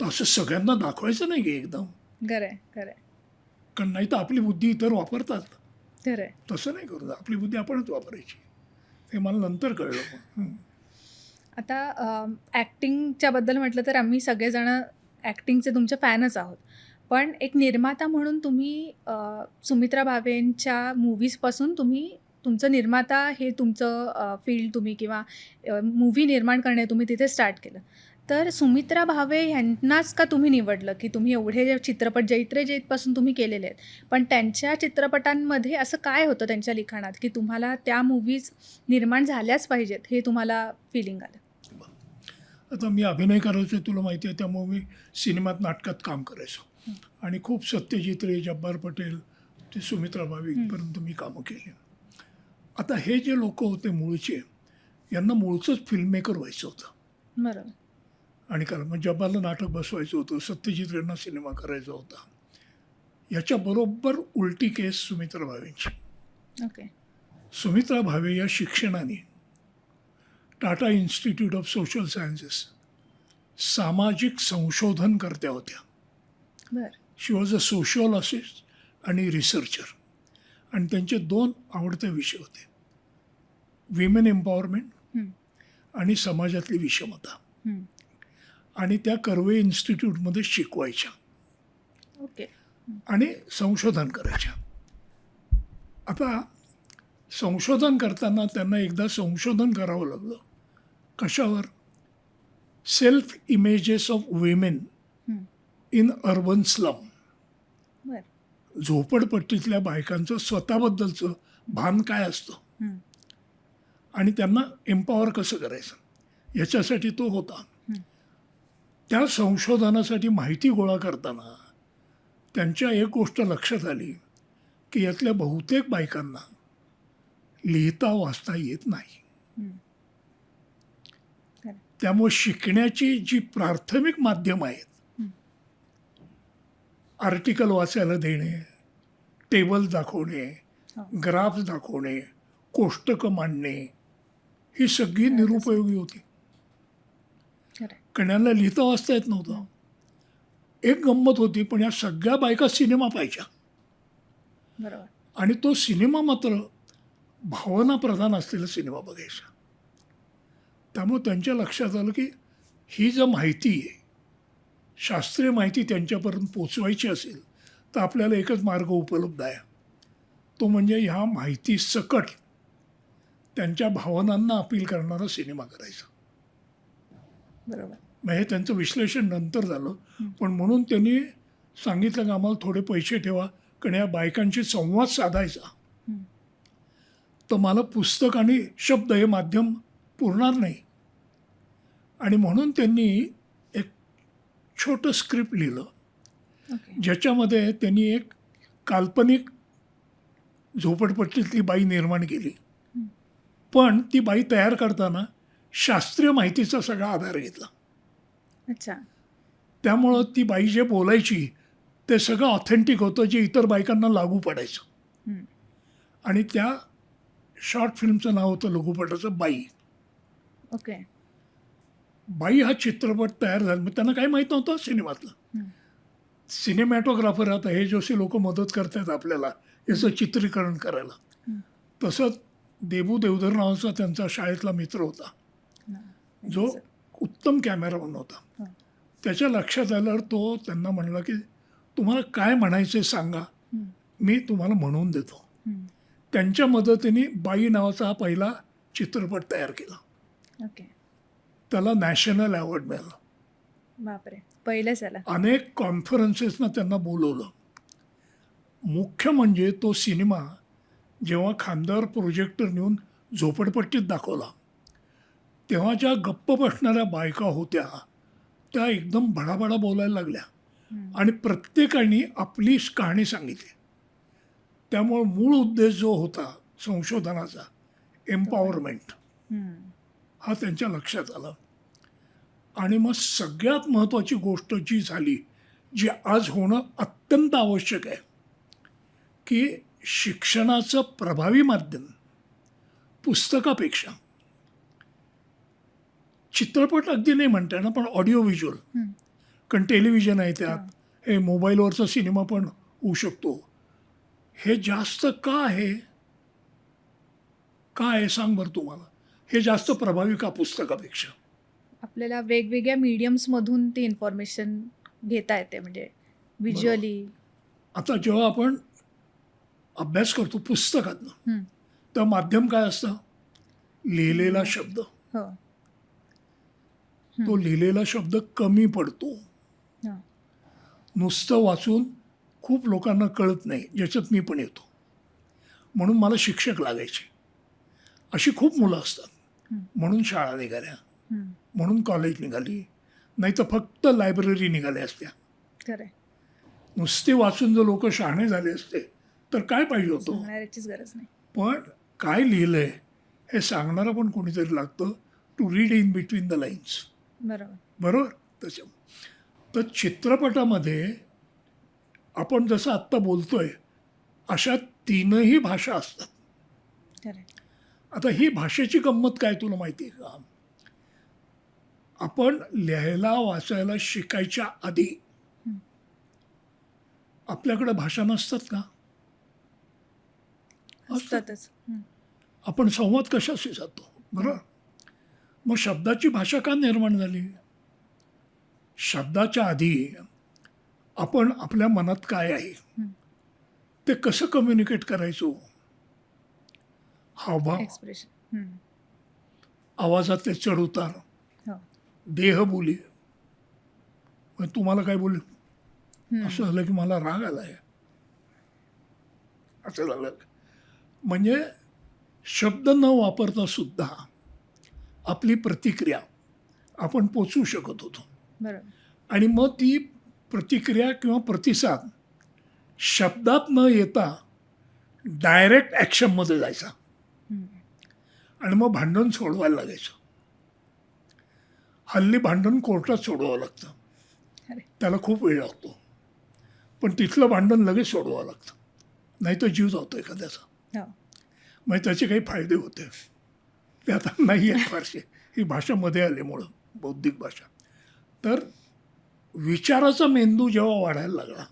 तर असं सगळ्यांना दाखवायचं नाही की एकदम,
खरं आहे खरं आहे
कारण नाही तर आपली बुद्धी इतर वापरतात.
खरं आहे.
तसं नाही करू. आपली बुद्धी आपणच वापरायची. हे मला नंतर कळलं. हं.
आता ॲक्टिंगच्या बद्दल म्हटलं तर आम्ही सगळेजणं ॲक्टिंगचे तुमचे फॅनच आहोत. पण एक निर्माता म्हणून तुम्ही सुमित्रा भावेंच्या मूव्हीजपासून तुम्ही तुमचं निर्माता हे तुमचं फील्ड तुम्ही किंवा मूव्ही निर्माण करणे तुम्ही तिथे स्टार्ट केलं. तर सुमित्रा भावे ह्यांनाच का तुम्ही निवडलं की तुम्ही एवढे जे चित्रपट जैत्रे जैतपासून तुम्ही केलेले आहेत, पण त्यांच्या चित्रपटांमध्ये असं काय होतं त्यांच्या लिखाणात की तुम्हाला त्या मूव्हीज निर्माण झाल्याच पाहिजेत हे तुम्हाला फिलिंग आलं?
आता मी अभिनय करायचो तुला माहिती आहे, त्यामुळे मी सिनेमात नाटकात काम करायचो आणि खूप सत्यजित रे, जब्बार पटेल ते सुमित्रा भावे इथपर्यंत मी कामं केली. आता हे जे लोक होते मूळचे यांना मूळचंच फिल्म मेकर व्हायचं होतं.
बरोबर.
आणि कारण मग जब्बारला नाटक बसवायचं होतं, सत्यजित रेंना सिनेमा करायचा होता. याच्याबरोबर उलटी केस सुमित्रा भावेंची.
ओके.
सुमित्रा भावे या शिक्षणाने Tata institute of social sciences सामाजिक संशोधनकर्त्या होत्या.
बरं.
शी वॉज अ सोशिओलॉजिस्ट आणि रिसर्चर. आणि त्यांचे 2 आवडते विषय होते, विमेन एम्पॉवरमेंट
हं.
आणि समाजातली विषमता.
हं.
आणि त्या कर्वे इन्स्टिट्यूटमध्ये शिकवायच्या
ओके.
आणि संशोधन करायच्या. आता संशोधन करताना त्यांना एकदा संशोधन करावं लागलं. कशावर? सेल्फ इमेजेस ऑफ विमेन
हं.
In urban slum.
बरं.
झोपडपट्टीतल्या बायकांचं स्वतःबद्दलचं भान काय असतं
हं.
आणि त्यांना एम्पॉवर कसं करायचं याच्यासाठी तो होता. त्या संशोधनासाठी माहिती गोळा करताना त्यांच्या एक गोष्ट लक्षात आली की यातल्या बहुतेक बायकांना लिहिता वाचता येत नाही.
हं. खरं.
त्यामुळे शिकण्याची जी प्राथमिक माध्यम आहेत,
हं.
आर्टिकल वाचायला देणे, टेबल दाखवणे,
हो.
ग्राफ्स दाखवणे, कोष्टकं मांडणे, ही सगळी निरुपयोगी होती.
खरं आहे.
कारण यांना लिहिता वाचता येत नव्हतं. एक गंमत होती, पण या सगळ्या बायका सिनेमा पाहायच्या
बरोबर.
आणि तो सिनेमा मात्र भावनाप्रधान असलेला सिनेमा बघायचा. त्यामुळे त्यांच्या लक्षात आलं की ही जर माहिती आहे, शास्त्रीय माहिती त्यांच्यापर्यंत पोचवायची असेल तर आपल्याला एकच मार्ग उपलब्ध आहे, तो म्हणजे ह्या माहिती सकट त्यांच्या भावनांना अपील करणारा सिनेमा करायचा.
बरोबर.
मग हे त्यांचं विश्लेषण नंतर झालं, पण म्हणून त्यांनी सांगितलं की आम्हाला थोडे पैसे ठेवा, कारण या बायकांशी संवाद साधायचा.
हं.
तर मला पुस्तक आणि शब्द हे माध्यम पुरणार नाही. आणि म्हणून त्यांनी एक छोटं स्क्रिप्ट लिहिलं,
ओके.
ज्याच्यामध्ये त्यांनी एक काल्पनिक झोपडपट्टीतली बाई निर्माण केली. पण ती बाई तयार करताना शास्त्रीय माहितीचा सगळा आधार घेतला.
अच्छा.
त्यामुळं ती बाई जे बोलायची ते सगळं ऑथेंटिक होतं, जे इतर बायकांना लागू पडायचं.
हं.
आणि त्या शॉर्ट फिल्मचं नाव होतं लघुपटाचं बाई.
ओके.
बाई हा चित्रपट तयार झाला, मग त्यांना काही माहीत नव्हतं सिनेमातलं.
हं.
सिनेमॅटोग्राफर आता हे जसे लोक मदत करतात आपल्याला याचं चित्रीकरण करायला,
हं.
तसंच देबू देवधर नावाचा त्यांचा शाळेतला मित्र होता,
हां.
जो उत्तम कॅमेरामन होता.
हं.
त्याच्या लक्षात आल्यावर तो त्यांना म्हणला की तुम्हाला काय म्हणायचं सांगा,
हं.
मी तुम्हाला म्हणून देतो.
हं.
त्यांच्या मदतीने बाई नावाचा हा पहिला चित्रपट तयार केला.
ओके.
त्याला नॅशनल अवॉर्ड मिळाला.
बापरे, पहिलंच आला.
अनेक कॉन्फरन्सेसना त्यांना बोलवलं. मुख्य म्हणजे तो सिनेमा जेव्हा खांद्यावर प्रोजेक्टर नेऊन झोपडपट्टीत दाखवला, तेव्हा ज्या गप्प बसणाऱ्या बायका होत्या त्या एकदम भडाभडा बोलायला लागल्या. आणि प्रत्येकाने आपली कहाणी सांगितली. त्यामुळं मूळ उद्देश जो होता संशोधनाचा, एम्पॉवरमेंट,
हं.
हा त्यांच्या लक्षात आला. आणि मग सगळ्यात महत्त्वाची गोष्ट जी झाली, जी आज होणं अत्यंत आवश्यक आहे, की शिक्षणाचं प्रभावी माध्यम पुस्तकापेक्षा चित्रपट अगदी नाही म्हणता येणार, पण ऑडिओ व्हिज्युअल,
हं.
कारण टेलिव्हिजन आहे त्यात, हे मोबाईलवरचा सिनेमा पण होऊ शकतो, हे जास्त का आहे, का आहे सांग बरं तुम्हाला, हे जास्त प्रभावी का पुस्तकापेक्षा?
आपल्याला वेगवेगळ्या मीडियम्समधून ती इन्फॉर्मेशन घेता येते, म्हणजे व्हिज्युअली.
आता जेव्हा आपण अभ्यास करतो पुस्तकातनं, तर माध्यम काय असतं? लिहिलेला शब्द.
हो.
तो लिहिलेला शब्द कमी पडतो.
हां.
नुसतं वाचून खूप लोकांना कळत नाही, ज्याच्यात मी पण येतो. म्हणून मला शिक्षक लागायचे. अशी खूप मुलं असतात. म्हणून शाळा निघाल्या,
हं.
म्हणून कॉलेज निघाली, नाही तर फक्त लायब्ररी निघाल्या असत्या.
खरं आहे.
नुसते वाचून जर लोक शहाणे झाले असते तर काय पाहिजे होतं?
सांगण्याची गरज नाही.
पण काय लिहिलंय हे सांगणारं पण कोणीतरी लागतं, to read in between the lines.
बरोबर.
बरोबर. त्याच्या तर चित्रपटामध्ये आपण जसं आत्ता बोलतोय अशा तीनही भाषा असतात.
खरं आहे.
आता ही भाषेची गंमत काय तुला माहिती आहे का? आपण लिहायला वाचायला शिकायच्या आधी आपल्याकडे भाषा नसतात का?
असतातच. हं.
आपण संवाद कशाशी साधतो? बरोबर. मग शब्दाची भाषा का निर्माण झाली? शब्दाच्या आधी आपण आपल्या मनात काय आहे ते कसं कम्युनिकेट करायचो? हावभाव,
एक्सप्रेशन.
आवाजातले चढउतार,
हो.
देहबोली. मग तुम्हाला काय बोल असं झालं की मला राग आलाय, असं झालं. म्हणजे शब्द न वापरता सुद्धा आपली प्रतिक्रिया आपण पोचवू शकत होतो.
बरोबर.
आणि मग ती प्रतिक्रिया किंवा प्रतिसाद शब्दात न येता डायरेक्ट ॲक्शनमध्ये जायचा. आणि मग भांडण सोडवायला लागायचं. हल्ली भांडण कोर्टात सोडवावं लागतं,
अरे.
त्याला खूप वेळ लागतो, पण तिथलं भांडण लगेच सोडवावं लागतं, नाही तर जीव जातो एखाद्याचा.
हो.
मग त्याचे काही फायदे होते ते आता नाही आहेत फारसे, ही भाषा मध्ये आल्यामुळं, बौद्धिक भाषा. तर विचाराचा मेंदू जेव्हा वाढायला लागला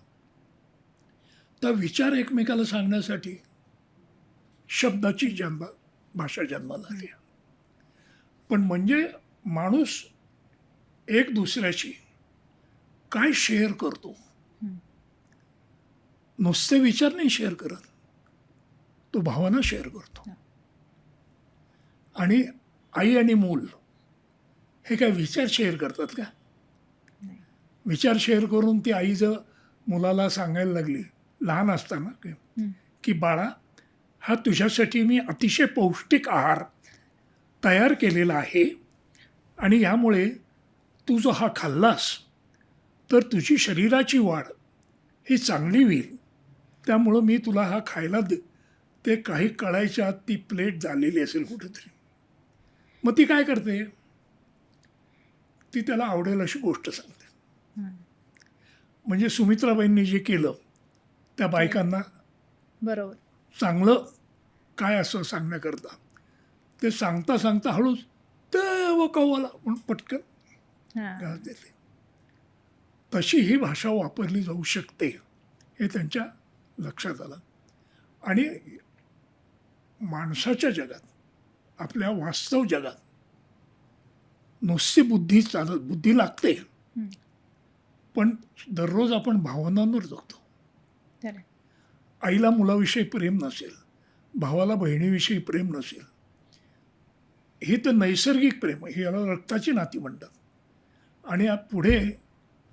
तर विचार एकमेकाला सांगण्यासाठी शब्दाची भाषा जन्माला आली. पण म्हणजे माणूस एक दुसऱ्याशी काय शेअर करतो, नुसते विचार नाही शेअर करत, तो भावना शेअर करतो. आणि आई आणि मूल हे काय विचार शेअर करतात का? विचार शेअर करून ती आई जर मुलाला सांगायला लागली लहान असताना की बाळा हा तुझ्यासाठी मी अतिशय पौष्टिक आहार तयार केलेला आहे आणि यामुळे तू जो हा खाल्लास तर तुझी शरीराची वाढ ही चांगली होईल. त्यामुळं मी तुला हा खायला ते काही कळायच्या आत ती प्लेट झालेली असेल कुठेतरी. मग ती काय करते, ती त्याला आवडेल अशी गोष्ट सांगते. म्हणजे सुमित्राबाईंनी जे केलं त्या बायकांना
बरोबर.
चांगलं काय असं सांगण्याकरता ते सांगता सांगता हळूच ते कव्वाला म्हणून पटकन
हां.
घास देते. तशी ही भाषा वापरली जाऊ शकते हे त्यांच्या लक्षात आलं. आणि माणसाच्या जगात, आपल्या वास्तव जगात नुसती बुद्धी लागते,
हं.
पण दररोज आपण भावनांवर जगतो.
खरं.
आईला मुलाविषयी प्रेम नसेल, भावाला बहिणीविषयी प्रेम नसेल, ही तर नैसर्गिक प्रेम आहे, याला रक्ताची नाती म्हणतात. आणि पुढे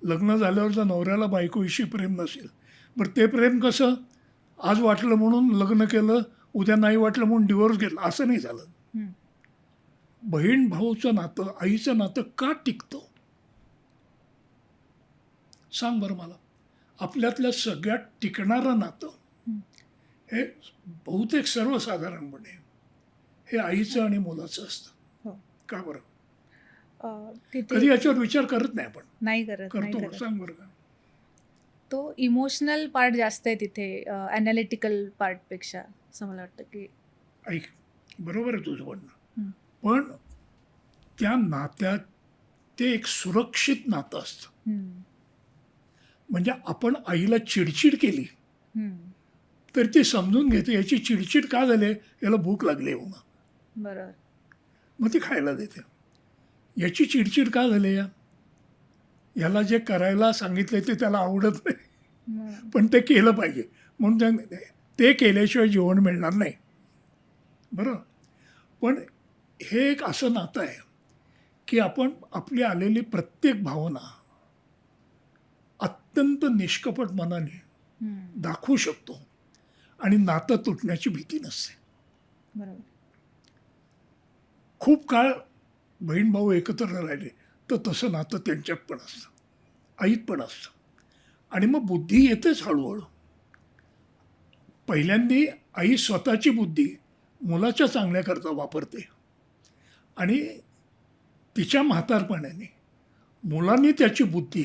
लग्न झाल्यावर जर नवऱ्याला बायकोविषयी प्रेम नसेल, बरं ते प्रेम कसं, आज वाटलं म्हणून लग्न केलं, उद्या नाही वाटलं म्हणून डिवोर्स घेतला, असं नाही झालं.
हं.
बहीण भाऊचं नातं, आईचं नातं का टिकतं सांग बरं मला. आपल्यातल्या सगळ्यात टिकणारं नातं हे बहुतेक सर्वसाधारणपणे हे आईचं आणि मुलाचं असतं.
हो.
का बरं?
तिथे
कधी याच्यावर विचार करत नाही आपण.
नाही करत.
करतो का? सांग बरं का.
तो इमोशनल पार्ट जास्त आहे तिथे ॲनालिटिकल पार्टपेक्षा, असं मला वाटतं की.
ऐक, बरोबर आहे तुझं म्हणणं,
हं.
पण त्या नात्यात ते एक सुरक्षित नातं असतं.
हं.
म्हणजे आपण आईला चिडचिड केली
हं.
तर ती समजून घेते याची चिडचिड का झाली, याला भूक लागली म्हणून,
बरोबर.
मग ती खायला देते. याची चिडचिड का झाली, याला जे करायला सांगितलं ते त्याला आवडत नाही, पण ते केलं पाहिजे म्हणून ते केल्याशिवाय जेवण मिळणार नाही. बरं, पण हे एक असं नातं आहे की आपण आपली आलेली प्रत्येक भावना अत्यंत निष्कपट मनाने दाखवू शकतो आणि नातं तुटण्याची भीती नसते.
बरोबर.
खूप काळ बहीण भाऊ एकत्र राहिले तर तसं नातं त्यांच्यात पण असतं, आईत पण असतं. आणि मग बुद्धी येतेच हळूहळू. पहिल्यांदी आई स्वतःची बुद्धी मुलाच्या चांगल्याकरता वापरते आणि तिच्या म्हातारपणाने मुलांनी त्याची बुद्धी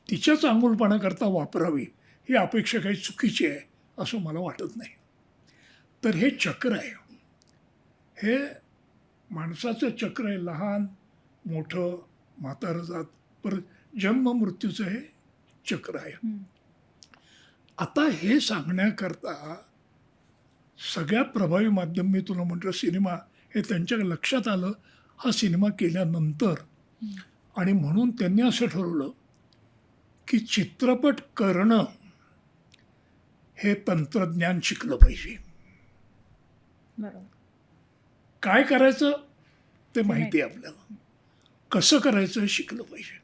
तिच्या चांगुलपणाकरता वापरावी ही अपेक्षा काही चुकीची आहे असं मला वाटत नाही. तर हे चक्र आहे, हे माणसाचं चक्र आहे. लहान मोठं म्हातारं जात परत जन्म मृत्यूचं हे चक्र आहे. आता हे सांगण्याकरता सगळ्यात प्रभावी माध्यम मी तुला म्हटलं सिनेमा, हे त्यांच्या लक्षात आलं हा सिनेमा केल्यानंतर. आणि म्हणून त्यांनी असं ठरवलं की चित्रपट करणं हे तंत्रज्ञान शिकलं पाहिजे.
बरोबर.
काय करायचं ते माहिती आहे आपल्याला, कसं करायचं हे शिकलं पाहिजे.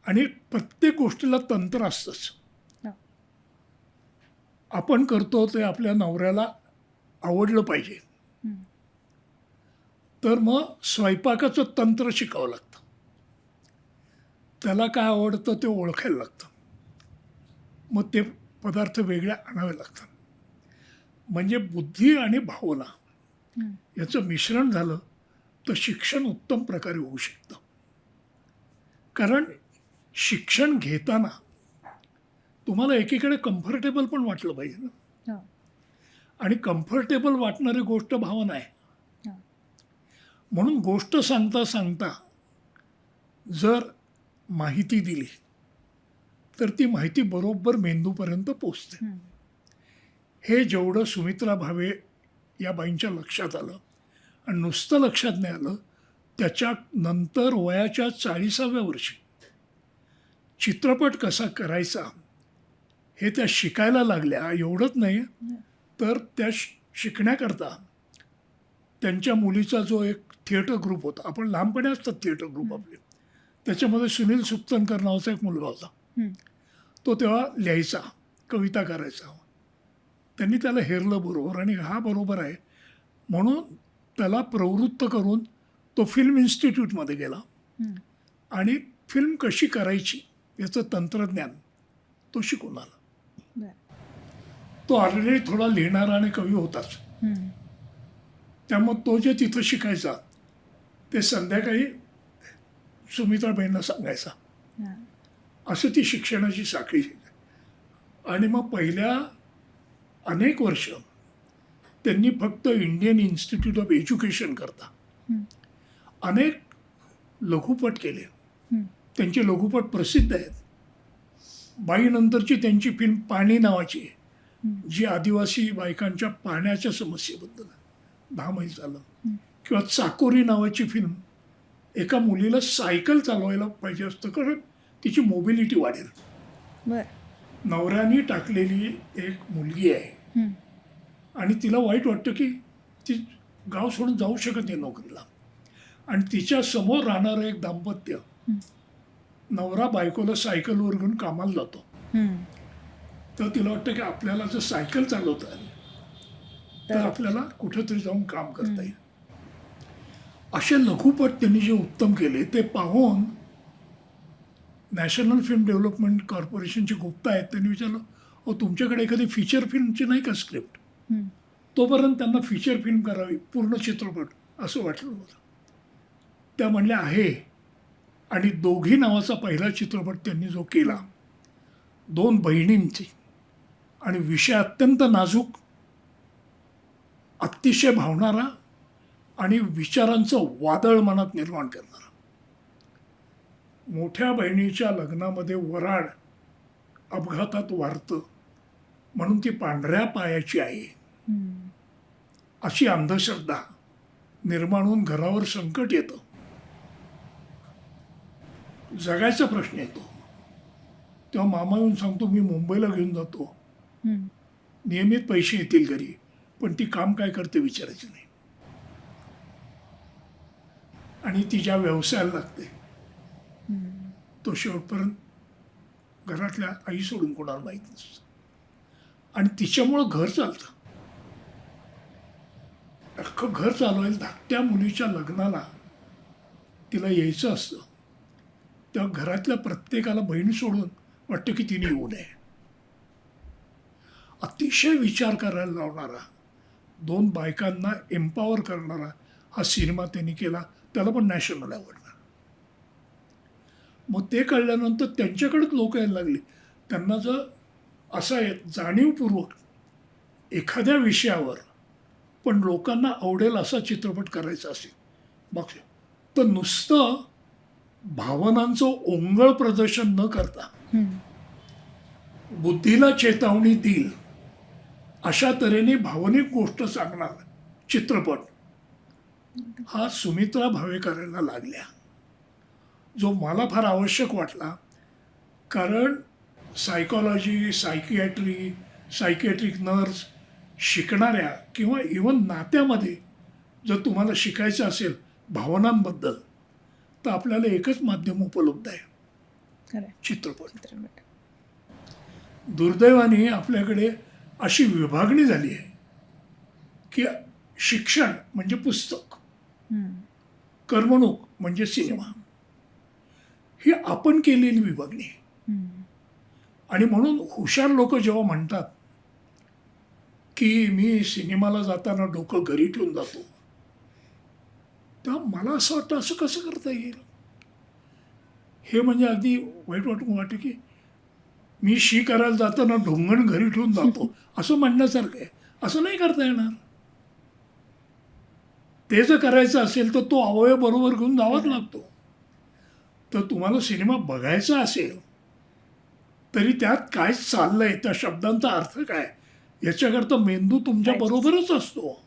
आणि प्रत्येक गोष्टीला तंत्र असतंच.
हो.
आपण करतो ते आपल्या नवऱ्याला आवडलं पाहिजे,
हं.
तर मग स्वयंपाकाचं तंत्र शिकावं लागतं. त्याला काय आवडतं ते ओळखायला लागतं, मग ते पदार्थ वेगळे आणावे लागतात. म्हणजे बुद्धी आणि भावना याचं मिश्रण झालं तर शिक्षण उत्तम प्रकारे होऊ शकतं. कारण शिक्षण घेताना तुम्हाला एकीकडे कम्फर्टेबल पण वाटलं पाहिजे ना.
हो.
आणि कम्फर्टेबल वाटणारी गोष्ट भावना आहे.
हो.
म्हणून गोष्ट सांगता सांगता जर माहिती दिली तर ती माहिती बरोबर मेंदूपर्यंत पोचते. हे जेवढं सुमित्रा भावे या बाईंच्या लक्षात आलं, आणि नुसतं लक्षात नाही आलं, त्याच्यानंतर वयाच्या 40व्या वर्षी चित्रपट कसा करायचा हे त्या शिकायला लागल्या. एवढंच नाही तर त्या शिकण्याकरता त्यांच्या मुलीचा जो एक थिएटर ग्रुप होता, आपण लहानपणी असतात थिएटर ग्रुप आपले, त्याच्यामध्ये सुनील सुप्तनकर नावाचा एक मुलगा होता. तो तेव्हा लिहायचा, कविता करायचा. त्यांनी त्याला हेरलं बरोबर आणि हा बरोबर आहे म्हणून त्याला प्रवृत्त करून तो फिल्म इन्स्टिट्यूटमध्ये गेला आणि फिल्म कशी करायची याचं तंत्रज्ञान तो शिकून आला.
बरं.
तो ऑलरेडी थोडा लिहिणारा आणि कवी होताच. त्यामुळे तो जे तिथं शिकायचा ते संध्याकाळी सुमित्राबाईंना सांगायचा.
हां.
असं ती शिक्षणाची साखळी आणि मग पहिल्या अनेक वर्ष त्यांनी फक्त इंडियन इन्स्टिट्यूट ऑफ एज्युकेशन करता अनेक लघुपट केले. त्यांचे लघुपट प्रसिद्ध आहेत. बाईनंतरची त्यांची फिल्म पाणी नावाची आहे जी आदिवासी बायकांच्या पाण्याच्या समस्येबद्दल 10 मैल झालं. किंवा चाकोरी नावाची फिल्म एका मुलीला सायकल चालवायला पाहिजे असतं कारण तिची मोबिलिटी वाढेल.
बरं.
नवऱ्याने टाकलेली एक मुलगी आहे आणि तिला वाईट वाटतं की ती गाव सोडून जाऊ शकत नाही नोकरीला आणि तिच्या समोर राहणारं एक दाम्पत्य नवरा बायकोला सायकलवर घेऊन कामाला जातो. तर तिला वाटतं की आपल्याला जर सायकल चालवता आली तर आपल्याला कुठेतरी जाऊन काम करता येईल. असे लघुपट त्यांनी जे उत्तम केले ते पाहून नॅशनल फिल्म डेव्हलपमेंट कॉर्पोरेशनचे गुप्ता आहेत त्यांनी विचारलं अहो तुमच्याकडे एखादी फीचर फिल्मची नाही का स्क्रिप्ट. तोपर्यंत त्यांना फीचर फिल्म करावी पूर्ण चित्रपट असं वाटलं होतं. त्या म्हणल्या आहे आणि दोघी नावाचा पहिला चित्रपट त्यांनी जो केला 2 बहिणींची आणि विषय अत्यंत नाजूक अतिशय भावणारा आणि विचारांचं वादळ मनात निर्माण करणारा. मोठ्या बहिणीच्या लग्नामध्ये वराड अपघातात वारतं म्हणून ती पांढऱ्या पायाची आहे अशी अंधश्रद्धा निर्माण होऊन घरावर संकट येतं. जगायचा प्रश्न येतो तेव्हा मामा येऊन सांगतो मी मुंबईला घेऊन जातो नियमित पैसे येतील घरी पण ती काम काय करते विचारायचं नाही आणि ती ज्या व्यवसायाला लागते तो शेवटपर्यंत घरातल्या आई सोडून कोणाला माहीत नसतं आणि तिच्यामुळं घर चालतं. अख्खं घर चालवायला धाकट्या मुलीच्या लग्नाला तिला यायचं असतं तेव्हा घरातल्या प्रत्येकाला बहीण सोडून वाटतं की तिने येऊ नये. अतिशय विचार करायला लावणारा 2 बायकांना एम्पॉवर करणारा हा सिनेमा त्यांनी केला. त्याला पण नॅशनल अवॉर्ड. मग ते कळल्यानंतर त्यांच्याकडेच लोक यायला लागले. त्यांना जर असं आहे जाणीवपूर्वक एखाद्या विषयावर पण लोकांना आवडेल असा चित्रपट करायचा असेल मग तर नुसतं भावनांचं ओंगळ प्रदर्शन न करता बुद्धीला चेतावणी देईल अशा तऱ्हेने भावनिक गोष्ट सांगणार चित्रपट हा सुमित्रा भावे करायला लागल्या जो मला फार आवश्यक वाटला. कारण सायकॉलॉजी सायकियाट्रिक नर्स शिकणाऱ्या किंवा इव्हन नात्यामध्ये जर तुम्हाला शिकायचं असेल भावनांबद्दल तर आपल्याला एकच माध्यम उपलब्ध आहे चित्रपट. दुर्दैवाने आपल्याकडे अशी विभागणी झाली आहे की शिक्षण म्हणजे पुस्तक करमणूक म्हणजे सिनेमा ही आपण केलेली विभागणी आहे. आणि म्हणून हुशार लोक जेव्हा म्हणतात की मी सिनेमाला जाताना डोकं घरी ठेवून जातो तेव्हा मला असं वाटतं असं कसं करता येईल. हे म्हणजे अगदी वाईट वाटतं की मी करायला जाताना ढोंगण घरी ठेवून जातो असं म्हणण्यासारखं आहे. असं नाही करता येणार. ते जर करायचं असेल तर तो अवयव बरोबर घेऊन जावाच लागतो. तर तुम्हाला सिनेमा बघायचा असेल तरी त्यात काय चाललंय त्या शब्दांचा अर्थ काय याच्याकरता मेंदू तुमच्या बरोबरच असतो.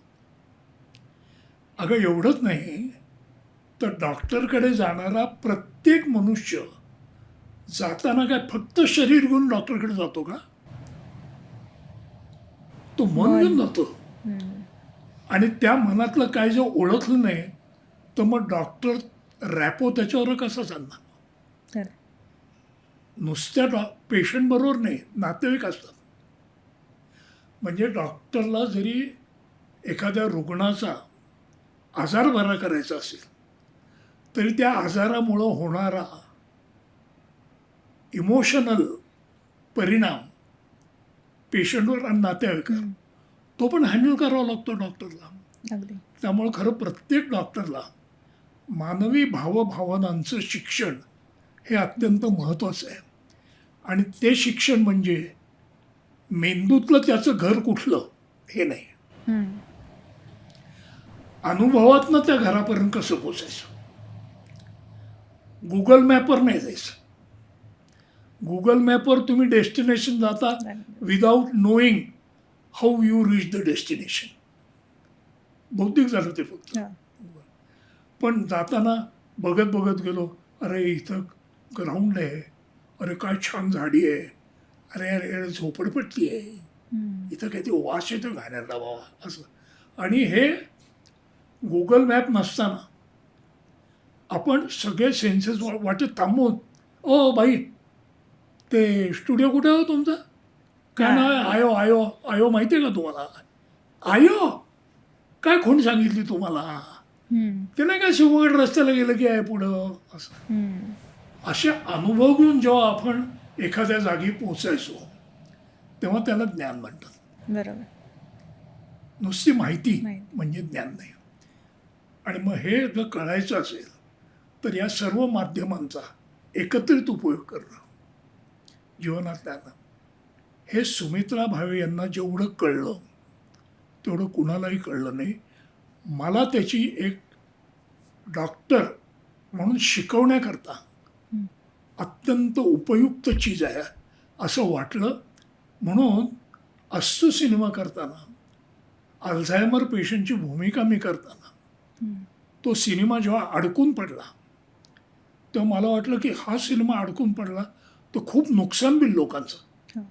अगं एवढंच नाही तर डॉक्टरकडे जाणारा प्रत्येक मनुष्य जाताना काय फक्त शरीर घेऊन डॉक्टरकडे जातो का. तो मन घेऊन जातो आणि त्या मनातलं काय जर ओळखलं नाही तर मग डॉक्टर रॅपो त्याच्यावर कसा चालणार. नुसत्या पेशंट बरोबर नाही नातेवाईक असतात. म्हणजे डॉक्टरला जरी एखाद्या रुग्णाचा आजार बरा करायचा असेल तरी त्या आजारामुळं होणारा इमोशनल परिणाम पेशंटवर आणि नातेवाईकावर तो पण हँडल करावा लागतो डॉक्टरला.
अगदी.
त्यामुळं खरं प्रत्येक डॉक्टरला मानवी भावभावनांचं शिक्षण हे अत्यंत महत्त्वाचं आहे. आणि ते शिक्षण म्हणजे मेंदूतलं त्याचं घर कुठलं हे नाही,
हम्म.
अनुभवातनं त्या घरापर्यंत कसं पोचायचं. गुगल मॅपवर नाही जायचं. गुगल मॅपवर तुम्ही डेस्टिनेशन जाता without knowing how you reach the destination. बौद्धिक झालं ते फक्त.
हा.
पण जाताना बघत बघत गेलो, अरे इथं ग्राउंड आहे, अरे काय छान झाडी आहे, अरे अरे अरे झोपडपट्टी आहे,
हम्म.
इथं काहीतरी वास येतो घाण्याला बाबा असं. आणि हे गुगल मॅप नसताना आपण सगळे सेन्सेस वाटेत थांबवून, ओ बाई ते स्टुडिओ कुठे हो तुमचा, काय नाव आहे, आयो आयो आयो माहिती आहे का तुम्हाला, आयो काय खूण सांगितली तुम्हाला,
हम्म.
ते नाही का शिवगड रस्त्याला गेलं की आहे पुढं असं.
हम्म.
असे अनुभव घेऊन जेव्हा आपण एखाद्या जागी पोचायचो तेव्हा त्याला ज्ञान म्हणतात.
बरोबर.
नुसती माहिती
माहिती.
म्हणजे ज्ञान नाही. आणि मग हे जर कळायचं असेल तर या सर्व माध्यमांचा एकत्रित उपयोग करणं जीवनातल्यानं, हे सुमित्रा भावे यांना जेवढं कळलं तेवढं कुणालाही कळलं नाही. मला त्याची एक डॉक्टर म्हणून शिकवण्याकरता अत्यंत उपयुक्त चीज आहे असं वाटलं. म्हणून अस्तू सिनेमा करताना, अल्झायमर पेशंटची भूमिका मी करताना, तो सिनेमा जेव्हा अडकून पडला तेव्हा मला वाटलं की हा सिनेमा अडकून पडला तर खूप नुकसान होईल लोकांचं,
हो.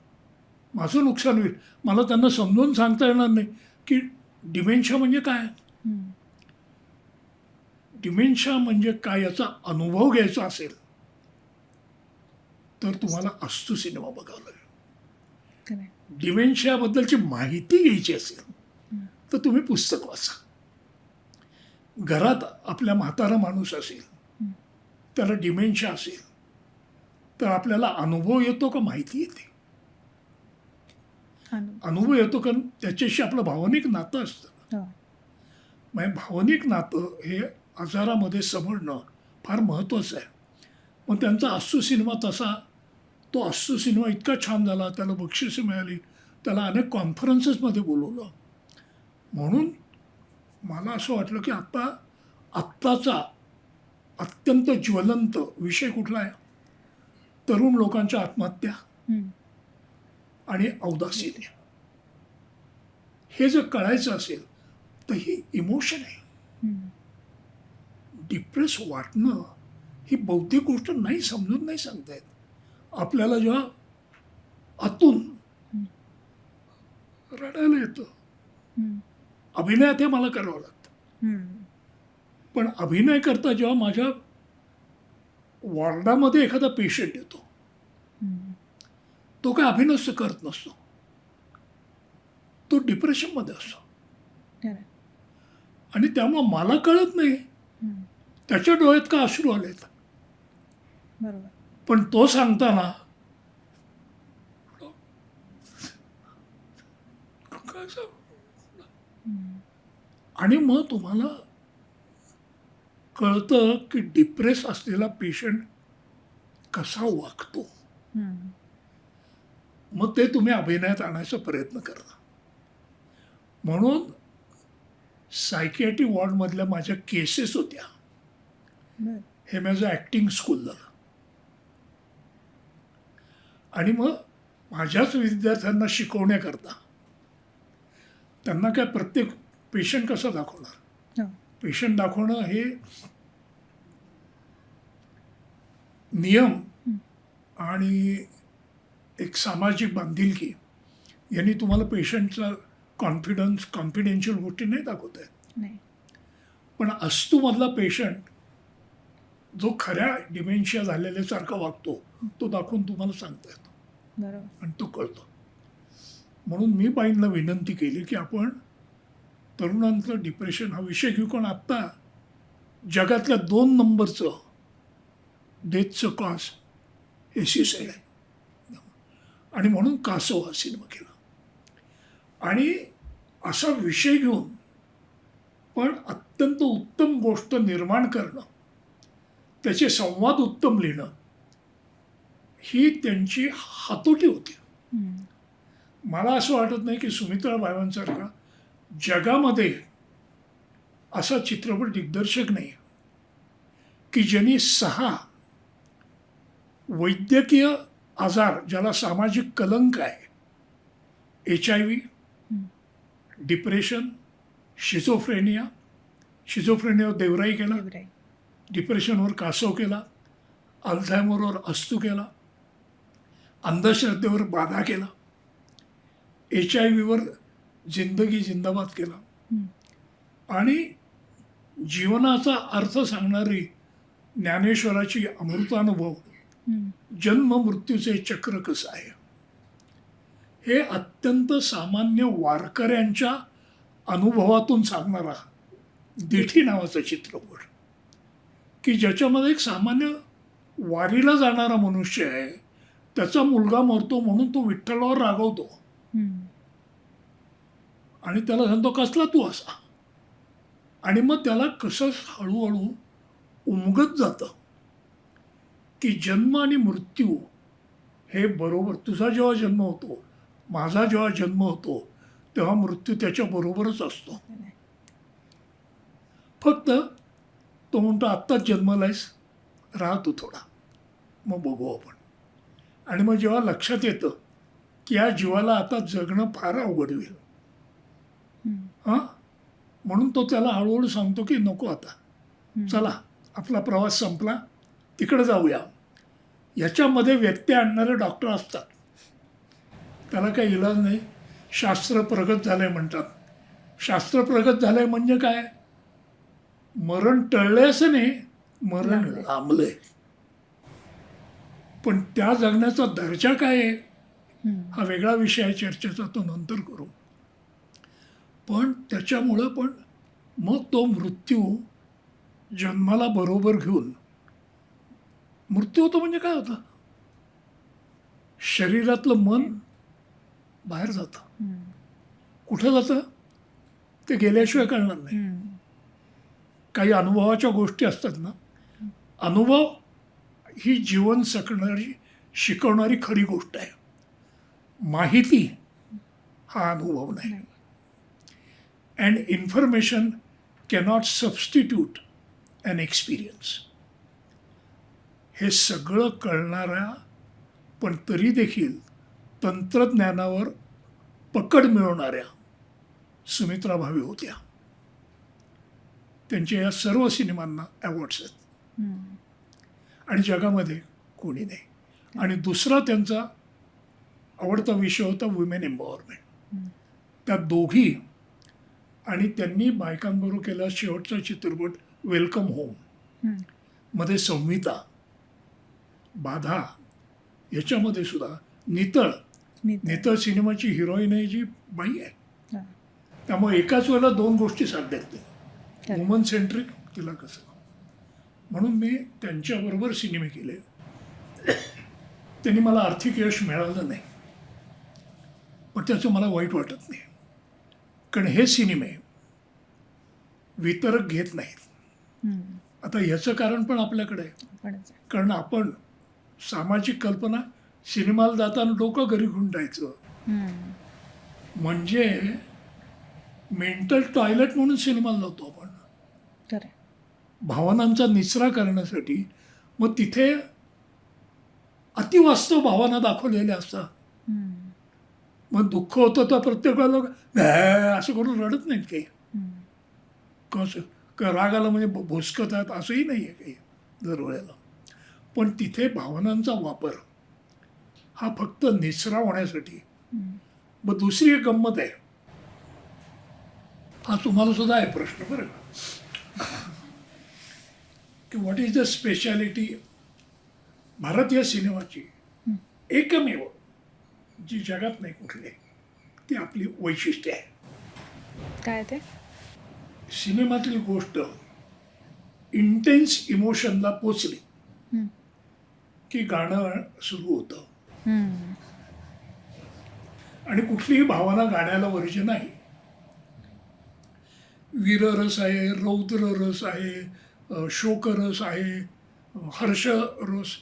माझं नुकसान होईल. मला त्यांना समजून सांगता येणार नाही की डिमेन्शिया म्हणजे काय,
हम्म.
डिमेन्शिया म्हणजे काय याचा अनुभव घ्यायचा असेल तर तुम्हाला अस्तू सिनेमा बघावा लागेल.
खरं आहे.
डिमेन्शियाबद्दलची माहिती घ्यायची असेल तर तुम्ही पुस्तक वाचा. घरात आपल्या म्हातारा माणूस असेल, त्याला डिमेन्शिया असेल तर आपल्याला अनुभव येतो का माहिती येते, अनुभव येतो कारण त्याच्याशी आपलं भावनिक नातं असतं.
हो.
म्हणजे भावनिक नातं हे आजारामध्ये समजणं फार महत्त्वाचं आहे. मग त्यांचा अस्तू सिनेमा तसा, तो अस्तू सिनेमा इतका छान झाला, त्याला बक्षिसं मिळाली, त्याला अनेक कॉन्फरन्सेसमध्ये बोलवलं. म्हणून मला असं वाटलं की आत्ताचा अत्यंत ज्वलंत विषय कुठला आहे, तरुण लोकांच्या आत्महत्या
हम्म.
आणि औदासिन्य. हे जर कळायचं असेल तर हे इमोशन आहे.
हम्म.
डिप्रेस वाटणं ही बौद्धिक गोष्ट नाही, समजून नाही सांगता येत. आपल्याला जेव्हा आतून रडायला येतं,
हम्म.
अभिनयात हे मला करावं लागतं.
हम्म.
पण अभिनय करता जेव्हा माझ्या वॉर्डामध्ये एखादा पेशंट येतो,
हम्म.
तो काय अभिनय करत नसतो, तो डिप्रेशनमध्ये असतो.
खरं आहे.
आणि त्यामुळं मला कळत नाही
हम्म.
त्याच्या डोळ्यात का अश्रू आलेत,
बरोबर.
पण तो सांगताना काय सांगू?
हम्म.
आणि मग तुम्हाला कळतं की डिप्रेस असलेला पेशंट कसा वागतो.
हम्म.
मग ते तुम्ही अभिनयात आणायचा प्रयत्न करा. म्हणून सायकियाट्री वॉर्डमधल्या माझ्या केसेस होत्या,
बरं.
हे माझं ॲक्टिंग स्कूल झालं. आणि मग माझ्याच विद्यार्थ्यांना शिकवण्याकरता त्यांना काय प्रत्येक पेशंट कसा दाखवणार,
हो.
पेशंट दाखवणं हे नियम आणि एक सामाजिक बांधिलकी यांनी तुम्हाला पेशंटचा कॉन्फिडेन्शियल गोष्टी नाही दाखवता येत.
नाही.
पण अस्तूमधला पेशंट जो खऱ्या डिमेन्शिया झालेल्यासारखा वागतो तो दाखवून तुम्हाला सांगता येतो
बरोबर.
आणि तो कळतो. म्हणून मी बाईंना विनंती केली की आपण तरुणांचं डिप्रेशन हा विषय घेऊ, कारण आत्ता जगातल्या 2 नंबरचं डेथचं कॉज हे सुसाईड आहे. आणि म्हणून कासव हा सिनेमा केला. आणि असा विषय घेऊन पण अत्यंत उत्तम गोष्ट निर्माण करणं, त्याचे संवाद उत्तम लिहिणं, ही त्यांची हातोटी होती. मला असं वाटत नाही की सुमित्रा भावांसारखा जगामध्ये असा चित्रपट दिग्दर्शक नाही की ज्यांनी 6 वैद्यकीय आजार, ज्याला सामाजिक कलंक आहे, HIV, डिप्रेशन, शिझोफ्रेनियावर देवराई केला,
एवढं आहे.
डिप्रेशनवर कासव केला, अल्झायमरवर अस्तू केला, अंधश्रद्धेवर बाधा केला, HIV जिंदगी जिंदाबाद केला, आणि जीवनाचा अर्थ सांगणारी ज्ञानेश्वराची अमृतानुभव, जन्म मृत्यूचे चक्र कसं आहे, हे अत्यंत सामान्य वारकऱ्यांच्या अनुभवातून सांगणारा दिठी नावाचा चित्रपट, की ज्याच्यामध्ये एक सामान्य वारीला जाणारा मनुष्य आहे, त्याचा मुलगा मरतो म्हणून तो विठ्ठलावर रागवतो आणि त्याला सांगतो कसला तू असा, आणि मग त्याला कसं हळूहळू उमगत जातं की जन्म आणि मृत्यू हे बरोबर, तुझा जेव्हा जन्म होतो, माझा जेव्हा जन्म होतो, तेव्हा मृत्यू त्याच्या बरोबरच असतो. फक्त तो म्हणतो आत्ताच जन्मलायस, राहा तू थोडा, मग बघू आपण. आणि मग जेव्हा लक्षात येतं की या जीवाला आता जगणं फार अवघड होईल, हां, म्हणून तो त्याला हळूहळू सांगतो की नको आता, चला आपला प्रवास संपला, तिकडे जाऊया. याच्यामध्ये व्यत्यय आणणारे डॉक्टर असतात, त्याला काही इलाज नाही, शास्त्र प्रगत झालंय म्हणतात. शास्त्र प्रगत झालंय म्हणजे काय, मरण टळलंय असं नाही, मरण लांबलंय. पण त्या जगण्याचा दर्जा काय आहे हा वेगळा विषय आहे चर्चेचा, तो नंतर करू. पण त्याच्यामुळं पण मग तो मृत्यू जन्माला बरोबर घेऊन, मृत्यू होतो म्हणजे काय होतं, शरीरातलं मन बाहेर जातं. कुठं जातं ते गेल्याशिवाय कळणार नाही. काही अनुभवाच्या गोष्टी असतात ना, अनुभव ही जीवन शिकवणारी खरी गोष्ट आहे. माहिती हा अनुभव नाही. And information cannot substitute an experience. हे सगळं कळणाऱ्या पण तरी देखील तंत्रज्ञानावर पकड मिळवणाऱ्या सुमित्रा भावे होत्या. त्यांच्या या सर्व सिनेमांना अवॉर्ड्स आहेत आणि जगामध्ये कोणी नाही. आणि दुसरा त्यांचा आवडता विषय होता वुमेन एम्पॉवरमेंट. त्या दोघी, आणि त्यांनी बायकांबरोबर केला शेवटचा चित्रपट वेलकम होम मध्ये संहिता, बाधा, याच्यामध्ये सुद्धा नितळ सिनेमाची हिरोईन आहे जी बाई आहे. त्यामुळे एकाच वेळेला 2 गोष्टी साध्यात नाही, वुमन सेंट्रिक, तिला कसं. म्हणून मी त्यांच्याबरोबर सिनेमे केले. त्यांनी मला आर्थिक यश मिळालं नाही, पण त्याचं मला वाईट वाटत नाही, कारण हे सिनेमे वितरक घेत नाहीत. आता ह्याचं कारण पण आपल्याकडे आहे, कारण आपण सामाजिक कल्पना, सिनेमाला जाताना डोकं घरी गुंडायचं, म्हणजे मेंटल टॉयलेट म्हणून सिनेमाला जातो आपण भावनांचा निचरा करण्यासाठी. मग तिथे अतिवास्तव भावना दाखवलेल्या असतात. मग दुःख होतं तर प्रत्येक वेळेला असं करून रडत नाहीत काही, कसं राग आला म्हणजे भोसकत आहेत असंही नाही आहे काही दरवेळेला. पण तिथे भावनांचा वापर हा फक्त निचरा होण्यासाठी. मग दुसरी एक गंमत आहे, हा तुम्हाला सुद्धा आहे प्रश्न बरं का, की व्हॉट इज द स्पेशालिटी भारतीय सिनेमाची एकमेव जी जगात नाही कुठली, ती आपली वैशिष्ट्य आहे.
काय ते?
सिनेमातली गोष्ट इंटेन्स इमोशनला पोचली
हं.
की गाणं सुरू होतं.
हं.
आणि कुठलीही भावना गाण्याला वर्ज्य नाही. वीररस आहे, रौद्र रस आहे, शोकरस आहे, हर्ष रस,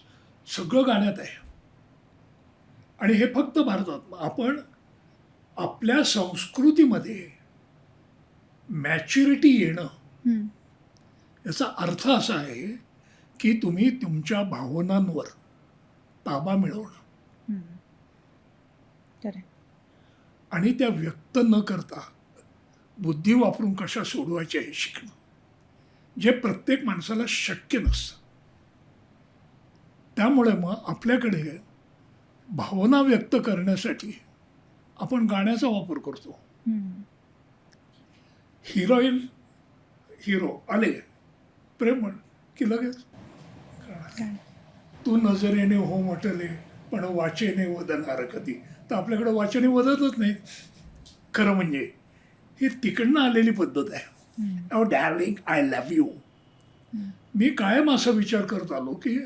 सगळं गाण्यात आहे. आणि हे फक्त भारतात. आपण आपल्या संस्कृतीमध्ये मॅच्युरिटी येणं
हं.
याचा अर्थ असा आहे की तुम्ही तुमच्या भावनांवर ताबा मिळवणं
हं. खरं आहे.
आणि त्या व्यक्त न करता बुद्धी वापरून कशा सोडवायच्या हे शिकणं, जे प्रत्येक माणसाला शक्य नसतं. त्यामुळे मग आपल्याकडे भावना व्यक्त करण्यासाठी आपण गाण्याचा वापर करतो.
हं.
हिरो आले प्रेम म्हण की लगेच
काय?
तू नजरेने हो म्हटले पण वाचेने वदणार कधी. तर आपल्याकडे वाचने वदतच नाही. खरं म्हणजे ही तिकडनं आलेली पद्धत आहे.
हं.
ओ डार्लिंग आय लव्ह यू.
हं.
मी कायम असा विचार करत आलो की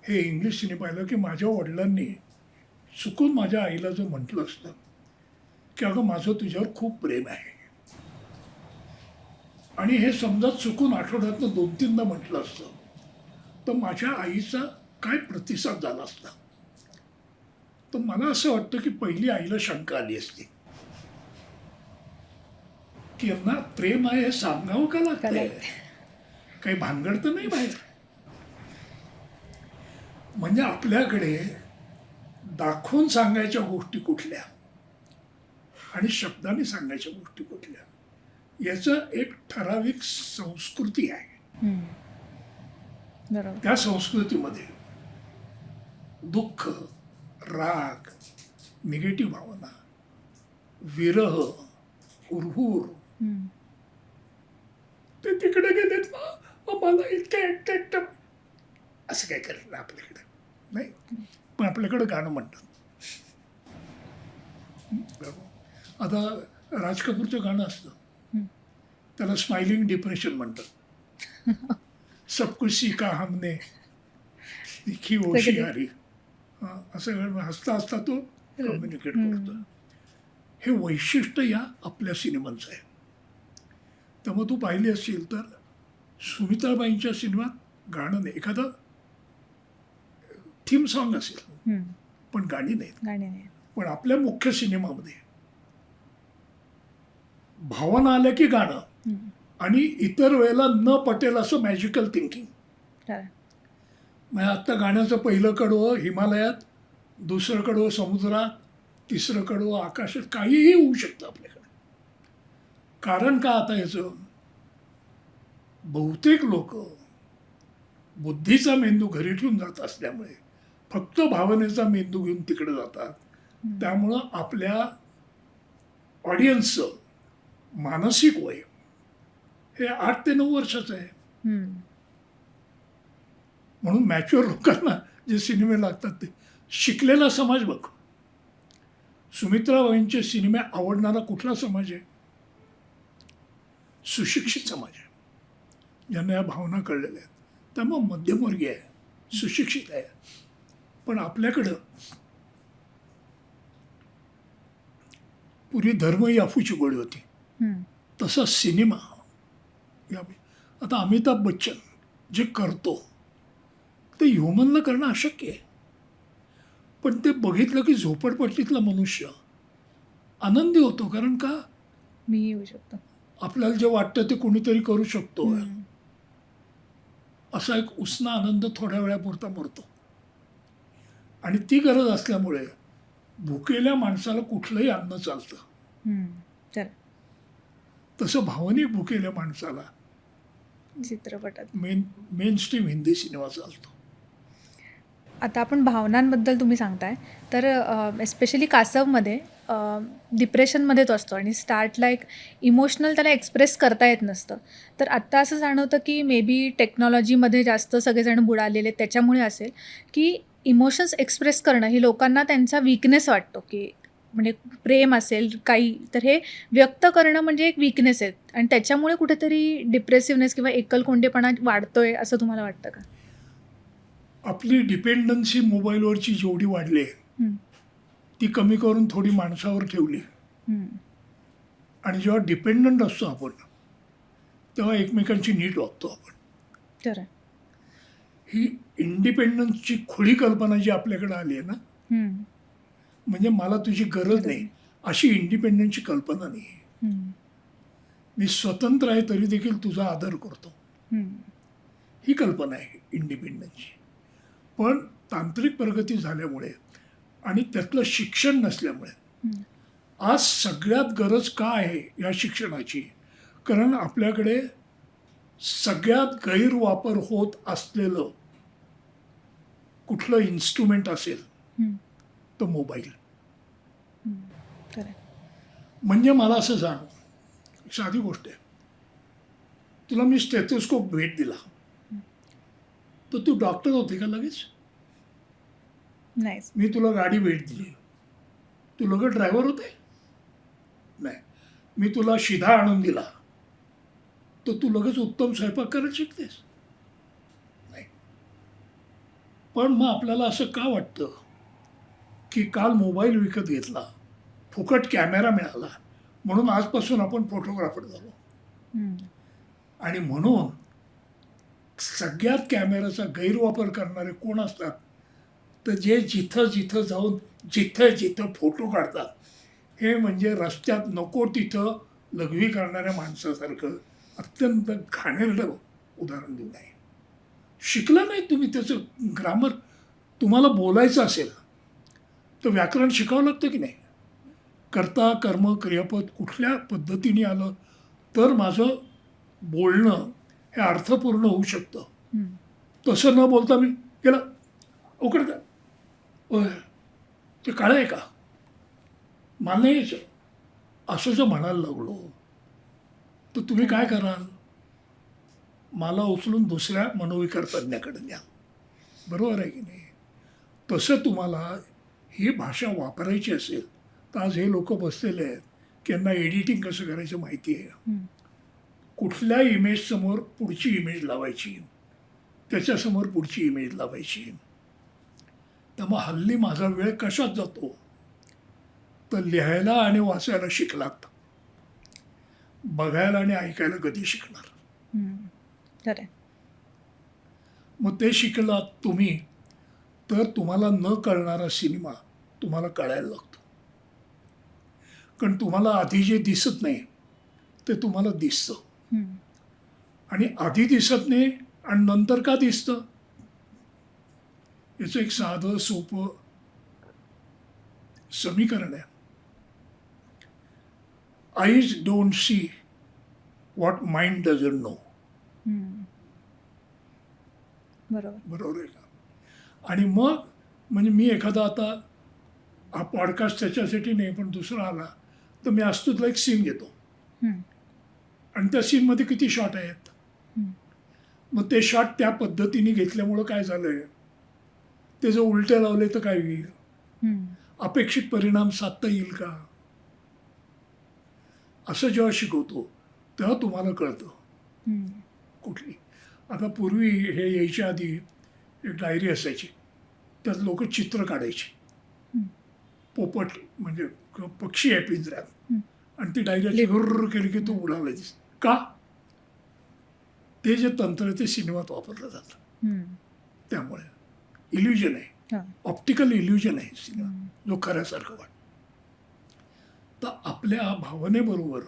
हे इंग्लिश सिनेमा पाहिलं की माझ्या वडिलांनी चुकून माझ्या आईला जर म्हटलं असतं की अगं माझं तुझ्यावर खूप प्रेम आहे, आणि हे समजा चुकून आठवड्यातनं 2-3दा म्हटलं असतं, तर माझ्या आईचा काय प्रतिसाद झाला असता. तर मला असं वाटतं की पहिली आईला शंका आली असती की यांना प्रेम आहे हे सांगावं का लागतंय, काही भानगड तर नाही बाहेर. म्हणजे आपल्याकडे दाखवून सांगायच्या गोष्टी कुठल्या आणि शब्दाने सांगायच्या गोष्टी कुठल्या याचं एक ठराविक संस्कृती आहे.
हं. बरोबर.
त्या संस्कृतीमध्ये दुःख, राग, निगेटिव्ह भावना, विरह, हुरहुर,
हं.
ते तिकडे गेलेत ना, मला इतकं एकटं एकटं असं काय करत आपल्याकडे नाही. पण आपल्याकडे गाणं म्हणतात. आता राज कपूरचं गाणं असतं,
हं.
त्याला स्माइलिंग डिप्रेशन म्हणतात. सब कुछ सीखा हमने दिखी होशियारी. असं हसता हसता तो कम्युनिकेट करतो. हे वैशिष्ट्य या आपल्या सिनेमांचं आहे. त्यामुळे तू पाहिली असशील तर सुमित्राबाईंच्या सिनेमात गाणं नाही, एखादं थीम सॉन्ग असेल
हं.
पण गाणी नाहीत.
गाणी नाही.
पण आपल्या मुख्य सिनेमामध्ये भावना आल्या की गाणं,
हं.
आणि इतर वेळेला न पटेल असं मॅजिकल थिंकिंग.
खरं आहे.
म्हणजे आत्ता गाण्याचं पहिलं कडवं हिमालयात, दुसरं कडवं समुद्रात, तिसरं कडवं आकाशात, काहीही होऊ शकतं आपल्याकडे. कारण का आता याचं बहुतेक लोक बुद्धीचा मेंदू घरी ठेवून जात असल्यामुळे फक्त भावनेचा मेंदू घेऊन तिकडे जातात. त्यामुळं आपल्या ऑडियन्सचं मानसिक वय हे 8 ते 9 वर्षाचं आहे.
हं.
म्हणून मॅच्युअर लोकांना जे सिनेमे लागतात ते शिकलेला समाज बघ. सुमित्राबाईंचे सिनेमे आवडणारा कुठला समाज आहे? सुशिक्षित समाज आहे, ज्यांना या भावना कळलेल्या आहेत. त्यामुळे मध्यमवर्गीय आहे, सुशिक्षित आहे. पण आपल्याकडं पूर्वी धर्म ही अफूची गोळी होती,
हं.
तसा सिनेमा आता अमिताभ बच्चन जे करतो ते ह्युमनला करणं अशक्य आहे. पण ते बघितलं की झोपडपट्टीतला मनुष्य आनंदी होतो. कारण का
मीही येऊ शकतो.
आपल्याला जे वाटतं ते कोणीतरी करू शकतो,
हं.
असा एक उसना आनंद थोड्या वेळापुरता मरतो. आणि ती गरज असल्यामुळे भुकेल्या माणसाला कुठलंही अन्न चालतं.
हं. खरं.
तसं भावनिक भुकेल्या माणसाला
चित्रपटात.
मेन स्ट्रीम हिंदी सिनेमा चालतो.
आता आपण भावनांबद्दल तुम्ही सांगताय, तर एस्पेशली कासवमध्ये डिप्रेशनमध्ये तो असतो आणि स्टार्टला एक इमोशनल त्याला एक्सप्रेस करता येत नसतं. तर आत्ता असं जाणवतं की मे बी टेक्नॉलॉजीमध्ये जास्त सगळेजण बुडालेले त्याच्यामुळे असेल की इमोशन्स एक्सप्रेस करणं ही लोकांना त्यांचा वीकनेस वाटतो, की म्हणजे प्रेम असेल काही, तर हे व्यक्त करणं म्हणजे एक वीकनेस आहे आणि त्याच्यामुळे कुठेतरी डिप्रेसिव्हनेस किंवा एकलकोंडेपणा वाढतोय असं तुम्हाला वाटतं का?
आपली डिपेंडन्सी मोबाईलवरची जेवढी वाढली आहे
हं,
ती कमी करून थोडी माणसावर ठेवली.
हं.
आणि जेव्हा डिपेंडंट असतो आपण तेव्हा एकमेकांची नीट वागतो आपण.
खरं आहे.
ही इंडिपेंडन्सची खुली कल्पना जी आपल्याकडे आली आहे ना,
हं,
म्हणजे मला तुझी गरज
गरज
नाही
नाही.
अशी इंडिपेंडन्सची कल्पना नाही आहे.
हं,
मी स्वतंत्र आहे तरी देखील तुझा आदर करतो,
हं,
ही कल्पना आहे इंडिपेंडन्सची. पण तांत्रिक प्रगती झाल्यामुळे आणि त्यातलं शिक्षण नसल्यामुळे
हं,
आज सगळ्यात गरज का आहे या शिक्षणाची? कारण आपल्याकडे सगळ्यात गैरवापर होत असलेलं कुठलं इन्स्ट्रुमेंट असेल
हं,
तर मोबाईल.
हं. खरं आहे.
म्हणजे मला असं सांग, साधी गोष्ट आहे, तुला मी स्टेथोस्कोप भेट दिला तर तू डॉक्टर होते का लगेच?
नाहीच.
मी तुला गाडी भेट दिली, तू लगेच ड्रायव्हर होते? नाही. मी तुला शिधा आणून दिला तर तू लगेच उत्तम स्वयंपाक करायला शिकतेस? नाही. पण मग आपल्याला असं का वाटतं की काल मोबाईल विकत घेतला, फुकट कॅमेरा मिळाला, म्हणून आजपासून आपण फोटोग्राफर झालो.
हं,
आणि म्हणून सगळ्यात कॅमेराचा गैरवापर करणारे कोण असतात? तर जे जिथं जिथं जाऊन जिथं जिथं फोटो काढतात, हे म्हणजे रस्त्यात नको तिथं लघवी करणाऱ्या माणसासारखं अत्यंत घाणेरडं उदाहरण देऊ नये. शिकला नाही तुम्ही त्याचं ग्रामर. तुम्हाला बोलायचं असेल तर व्याकरण शिकावं लागतं की नाही? कर्ता कर्म क्रियापद कुठल्या पद्धतीने आलं तर माझं बोलणं हे अर्थपूर्ण होऊ शकतं.
हं.
तसं न बोलता मी गेला उकड का होय ते काळं आहे का? मला नाही यायचं असं जर म्हणायला लागलो तर तुम्ही काय कराल? मला उचलून दुसऱ्या मनोविकार तज्ञाकडे न्या. बरोबर आहे की नाही? तसं तुम्हाला ही भाषा वापरायची असेल तर आज हे लोक बसलेले आहेत की यांना एडिटिंग कसं करायचं माहिती आहे.
हं,
कुठल्या इमेजसमोर पुढची इमेज लावायची, त्याच्यासमोर पुढची इमेज लावायची. त्यामुळे हल्ली माझा वेळ कशात जातो? तर लिहायला आणि वाचायला शिकलात, बघायला आणि ऐकायला कधी शिकणार?
हं. खरं आहे.
मग ते शिकलात तुम्ही तर तुम्हाला न कळणारा सिनेमा तुम्हाला कळायला लागतो. कारण तुम्हाला आधी जे दिसत नाही ते तुम्हाला दिसतं.
हं,
आणि आधी दिसत नाही आणि नंतर का दिसतं? याचं एक साधं सोपं समीकरण आहे. Eyes don't see what mind doesn't know.
हं. बरोबर.
बरोबर आहे का? आणि मग म्हणजे मी एखादा आता हा पॉडकास्ट त्याच्यासाठी नाही पण दुसरा आला तर मी असतोच एक सीन घेतो
हं,
आणि त्या सीनमध्ये किती शॉट आहेत.
हं,
मग ते शॉट त्या पद्धतीने घेतल्यामुळं काय झालंय, ते जर उलटे लावले तर काय होईल?
हं,
अपेक्षित परिणाम साधता येईल का? असं जेव्हा शिकवतो तेव्हा तुम्हाला कळतं
हं.
कुठली. आता पूर्वी हे यायच्या आधी एक डायरी असायची, त्यात लोक चित्र काढायची.
हं.
पोपट म्हणजे पक्षी आहे पिंजऱ्यात
हं.
आणि ती डायरी अशी हुर्र केली की तो उडाला दिसत. का? ते जे तंत्र आहे ते सिनेमात वापरलं जातं.
हं.
त्यामुळे इल्युजन आहे,
हां.
ऑप्टिकल इल्युजन आहे सिनेमा,
हं.
जो खऱ्यासारखं वाटतं. तर आपल्या भावनेबरोबर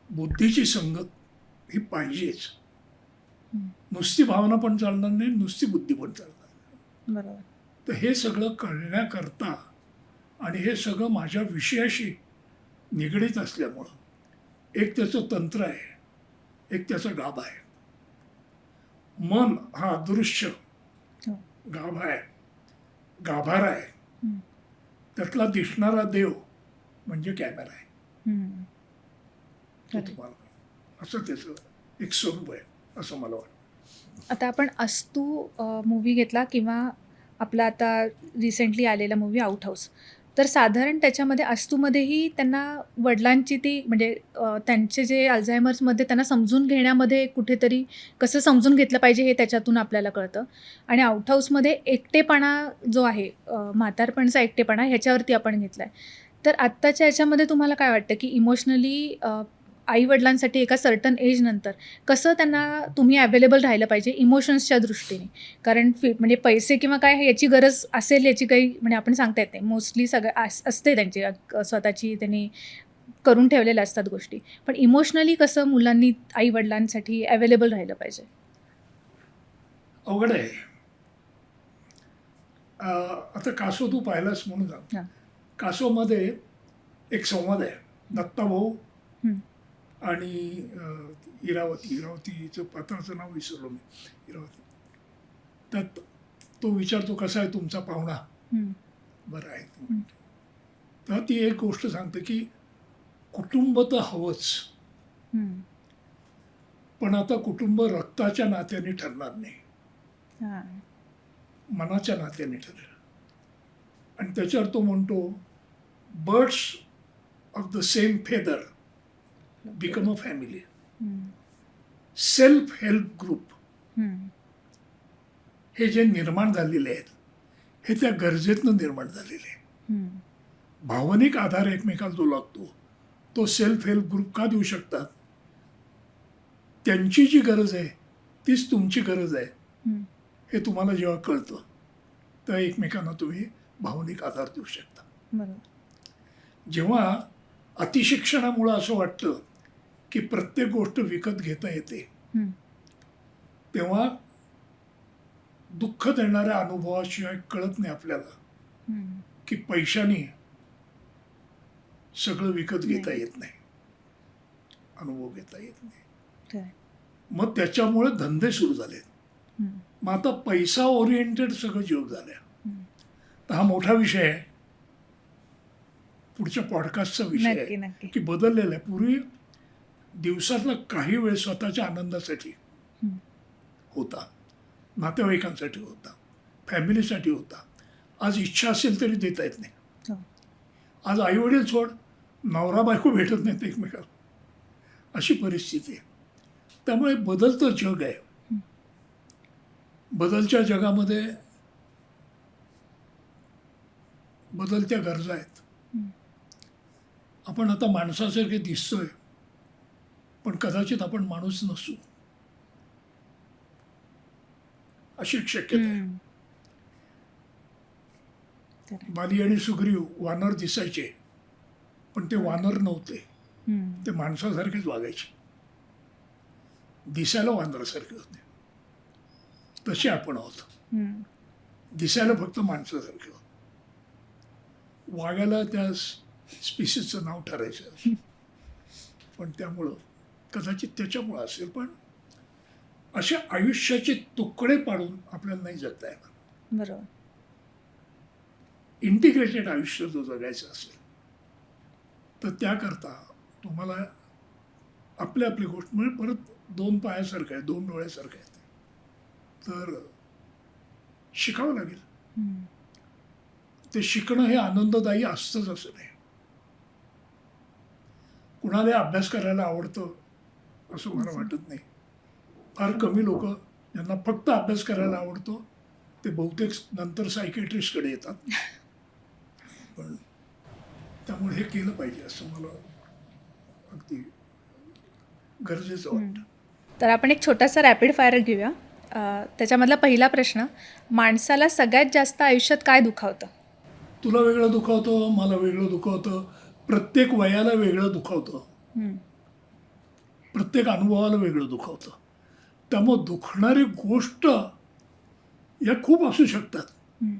बुद्धीची संगत ही पाहिजेच.
हं.
नुसती भावना पण चालणार नाही, नुसती बुद्धी पण चालणार नाही.
बरोबर.
तर हे सगळं कळण्याकरता आणि हे सगळं माझ्या विषयाशी निगडीत असल्यामुळं एक त्याचं तंत्र आहे, एक त्याचा गाभा आहे. मन हा अदृश्य
हो.
गाभा आहे, गाभारा आहे.
हं,
त्यातला दिसणारा देव म्हणजे कॅमेरा आहे.
हं.
तो
खरं आहे.
तुम्हाला असं त्याचं एक स्वरूप आहे असं मला वाटतं.
आता आपण अस्तू मूव्ही घेतला किंवा आपला आता रिसेंटली आलेला मूव्ही आउट हाऊस. तर साधारण त्याच्यामध्ये अस्तूमध्येही त्यांना वडिलांची ती म्हणजे त्यांचे जे अल्झायमर्समध्ये त्यांना समजून घेण्यामध्ये कुठेतरी कसं समजून घेतलं पाहिजे हे त्याच्यातून आपल्याला कळतं. आणि आउट हाऊसमध्ये एकटेपणा जो आहे म्हातारपणचा एकटेपणा ह्याच्यावरती आपण घेतला आहे. तर आत्ताच्या ह्याच्यामध्ये तुम्हाला काय वाटतं की इमोशनली आई-वडिलांसाठी एका सर्टन एजनंतर कसं त्यांना तुम्ही अवेलेबल राहिलं पाहिजे इमोशन्सच्या दृष्टीने? कारण म्हणजे पैसे किंवा काय याची गरज असेल याची काही म्हणजे आपण सांगता येत नाही. मोस्टली सगळं असते त्यांची स्वतःची त्यांनी करून ठेवलेल्या असतात गोष्टी. पण इमोशनली कसं मुलांनी आई-वडिलांसाठी अवेलेबल राहिलं पाहिजे?
अवघड आहे. आता कासव तू पाहिलास म्हणून सांग.
हां.
कासवमध्ये एक संवाद आहे. दत्ताभाऊ
हं.
आणि इरावतीचं पात्राचं नाव विसरलो मी. इरावती. त्यात तो विचारतो कसा आहे तुमचा पाहुणा?
हं.
बरं आहे तो म्हणतो. तेव्हा ती एक गोष्ट सांगते की कुटुंब तर हवंच,
हं.
पण आता कुटुंब रक्ताच्या नात्याने ठरणार नाही,
हां.
मनाच्या नात्याने ठरेल. आणि त्याच्यावर तो म्हणतो birds of the same feather become a family.
हं.
सेल्फ हेल्प ग्रुप
हं.
हे जे निर्माण झालेले आहेत हे त्या गरजेतनं निर्माण झालेले आहे.
हं.
भावनिक आधार एकमेकाला जो लागतो तो सेल्फ हेल्प ग्रुप का देऊ शकतात? त्यांची जी गरज आहे तीच तुमची गरज आहे
हं.
हे तुम्हाला जेव्हा कळतं तेव्हा एकमेकांना तुम्ही भावनिक आधार देऊ शकता.
बरोबर.
जेव्हा अतिशिक्षणामुळं असं वाटतं की प्रत्येक गोष्ट विकत घेता येते
हं.
तेव्हा दुःख देणाऱ्या अनुभवाशिवाय कळत नाही आपल्याला
हं.
की पैशाने सगळं विकत घेता
नाही.
येत नाही, अनुभव घेता येत नाही.
काय?
मग त्याच्यामुळे धंदे सुरू झालेत.
हं.
मग आता पैसा ओरिएंटेड सगळं जग झालं.
हं.
तर हा मोठा विषय आहे, पुढच्या पॉडकास्टचा विषय
नक्की,
आहे
नक्की.
की बदललेला आहे. पूर्वी दिवसातला काही वेळ स्वतःच्या आनंदासाठी
हं.
होता, नातेवाईकांसाठी होता, फॅमिलीसाठी होता. आज इच्छा असेल तरी देता येत नाही.
हो.
आज आईवडील सोड, नवरा बायको भेटत नाहीत एकमेकाला, अशी परिस्थिती आहे. त्यामुळे बदलतं जग आहे.
हं.
बदलच्या जगामध्ये बदलत्या गरजा आहेत.
हं.
आपण आता माणसासारखे दिसतोय पण कदाचित आपण माणूस नसू, अशी एक शक्यता आहे.
हं. खरं.
बाली आणि सुग्रीव वानर दिसायचे पण ते वानर नव्हते,
हं.
ते माणसासारखेच वागायचे, दिसायला वानरासारखे होते. तसे आपण आहोत,
हं.
दिसायला फक्त माणसासारखे आहोत, वागायला त्या स्पीसीजचं नाव ठरायचं. पण त्यामुळं कदाचित त्याच्यामुळं असेल, पण अशा आयुष्याचे तुकडे पाडून आपल्याला नाही जगता येणार.
बरोबर.
इंटिग्रेटेड आयुष्य जो जगायचं असेल तर त्याकरता तुम्हाला आपली आपली गोष्ट म्हणजे परत 2 पायासारखं आहे, 2 डोळ्यासारखं आहे. तर शिकावं लागेल.
हं.
ते शिकणं हे आनंददायी असतंच असं नाही. कुणाला अभ्यास करायला आवडतं असं मला वाटत नाही. फार कमी लोक ज्यांना फक्त अभ्यास करायला आवडतो ते बहुतेक नंतर सायकेट्रिस्टकडे येतात. पण त्यामुळे हे केलं पाहिजे असं मला अगदी गरजेचं वाटतं.
तर आपण एक छोटासा रॅपिड फायर घेऊया. त्याच्यामधला पहिला प्रश्न, माणसाला सगळ्यात जास्त आयुष्यात काय दुखावतं?
तुला वेगळं दुखावतं, मला वेगळं दुखावतं, प्रत्येक वयाला वेगळं दुखावतं,
हं.
प्रत्येक अनुभवाला वेगळं दुखावतं. त्यामुळं दुखणारी गोष्ट या खूप असू शकतात.
हं.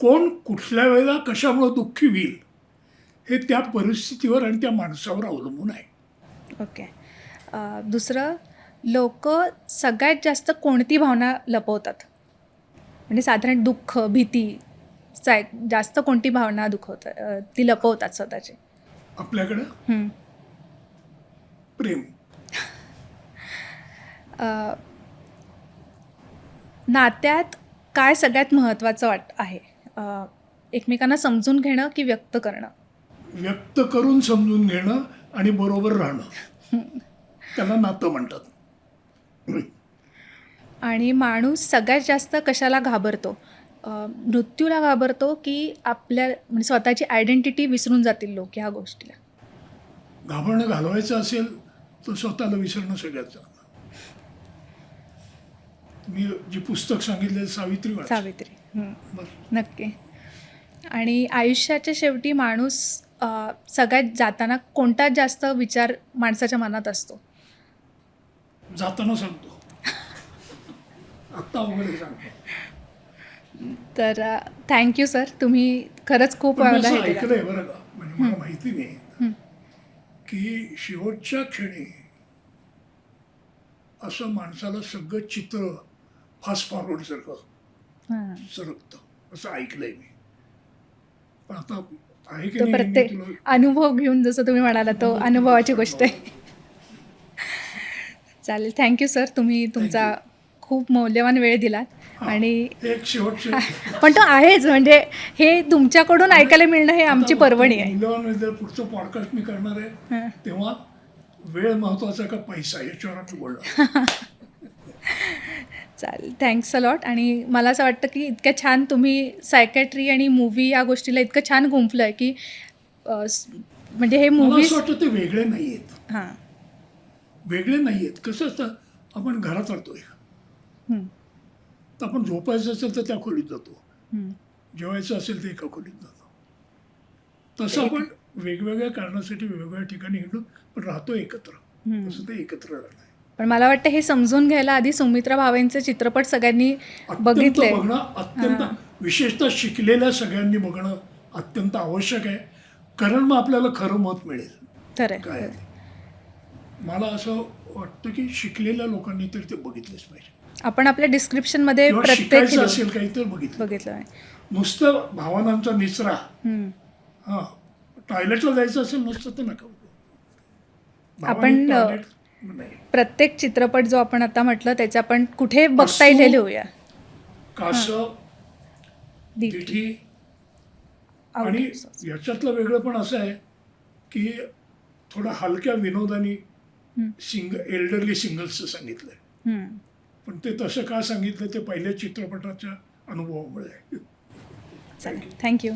कोण कुठल्या वेळेला कशामुळं दुःखी होईल हे त्या परिस्थितीवर आणि त्या माणसावर अवलंबून आहे.
ओके. दुसरं, लोक सगळ्यात जास्त कोणती भावना लपवतात? म्हणजे साधारण दुःख, भीती, जास्त कोणती भावना दुखवतात ती लपवतात स्वतःची?
आपल्याकडं
हं.
प्रेम.
नात्यात काय सगळ्यात महत्त्वाचं आहे? एकमेकांना समजून घेणं की व्यक्त करणं?
व्यक्त करून समजून घेणं आणि बरोबर राहणं, त्याला नातं म्हणतात.
आणि माणूस सगळ्यात जास्त कशाला घाबरतो? मृत्यूला घाबरतो की आपल्या म्हणजे स्वतःची आयडेंटिटी विसरून जातील लोक ह्या गोष्टीला?
घाबरणं घालवायचं असेल तर स्वतःला विसरणं सगळ्यात चांगलं. मी जी पुस्तक सांगितलं सावित्री वाचा.
सावित्री.
बस.
नक्की. आणि आयुष्याच्या शेवटी माणूस सगळ्यात जाताना कोणता जास्त विचार माणसाच्या मनात असतो?
जाताना सांगतो. आत्ता वगैरे सांगतो.
तर थँक्यू सर, तुम्ही खरंच खूप
पण मी
वेळा
असं
हे दिलं.
ऐकलंय बरं का, म्हणजे मला माहिती नाही की शेवटच्या क्षणी असं माणसाला सगळं चित्र फास्ट फॉरवर्ड सारखं
हां.
सरकतं असं ऐकलंय मी. पण आता आहे की
तो
नाही मी
प्रत्येक
तुला
अनुभव घेऊन जसं तुम्ही म्हणाला तो अनुभवाची गोष्ट आहे. चालेल, थँक्यू सर, तुम्ही तुमचा खूप मौल्यवान वेळ दिलात. आणि
एक शेवटचे
पण तो आहेच, म्हणजे हे तुमच्याकडून ऐकायला मिळणं हे आमची पर्वणी आहे.
मूल्यवान पुढचं पॉडकास्ट मी करणार आहे
हां.
तेव्हा वेळ महत्वाचा का पैसा याच्यावर आम्ही बोलणार.
चालेल, थँक्स अ लॉट. आणि मला असं वाटतं की इतक्या छान तुम्ही सायकॅट्री आणि मूवी या गोष्टीला इतकं छान गुंफलं आहे की म्हणजे हे
मला
मूवीज.
असं वाटतं ते वेगळे नाही आहेत.
हां.
वेगळे नाही आहेत. कसं असतं, आपण घरात राहतोय तर आपण झोपायचं असेल तर त्या खोलीत जातो, जेवायचं असेल तर एका खोलीत जातो. तसं आपण वेगवेगळ्या कारणासाठी वेगवेगळ्या ठिकाणी हिंडू पण राहतो एकत्र. तसं ते एकत्र राहणं आहे.
पण मला वाटतं हे समजून घ्यायला आधी सुमित्रा भावेंचे चित्रपट सगळ्यांनी
अत्यंत
बघितले.
बघणं, अत्यंत विशेषतः शिकलेल्या सगळ्यांनी बघणं अत्यंत आवश्यक आहे, कारण मग आपल्याला खरं मत मिळेल
खरं
काय
आहे.
आहे ते. मला असं वाटतं की शिकलेल्या लोकांनी तर ते बघितलंच पाहिजे,
आपण आपल्या डिस्क्रिप्शनमध्ये
किंवा
प्रत्येक
शिकायचं असेल काही तर बघितलं.
बघितलं आहे.
नुसतं भावनांचा निचरा, हां टॉयलेटला जायचं असेल नुसतं तर नका.
आपण
टॉयलेट नाही,
प्रत्येक चित्रपट जो आपण आता म्हटलं त्याचं आपण कुठे बघता येईल हे लिहूया.
कासव, दिठी. आणि याच्यातलं वेगळं पण असं आहे की थोडं हलक्या विनोदानी एल्डरली सिंगल्सचं सांगितलंय. पण ते तसं का सांगितलं ते पहिल्या चित्रपटाच्या अनुभवामुळे आहे.
चालेल, थँक्यू.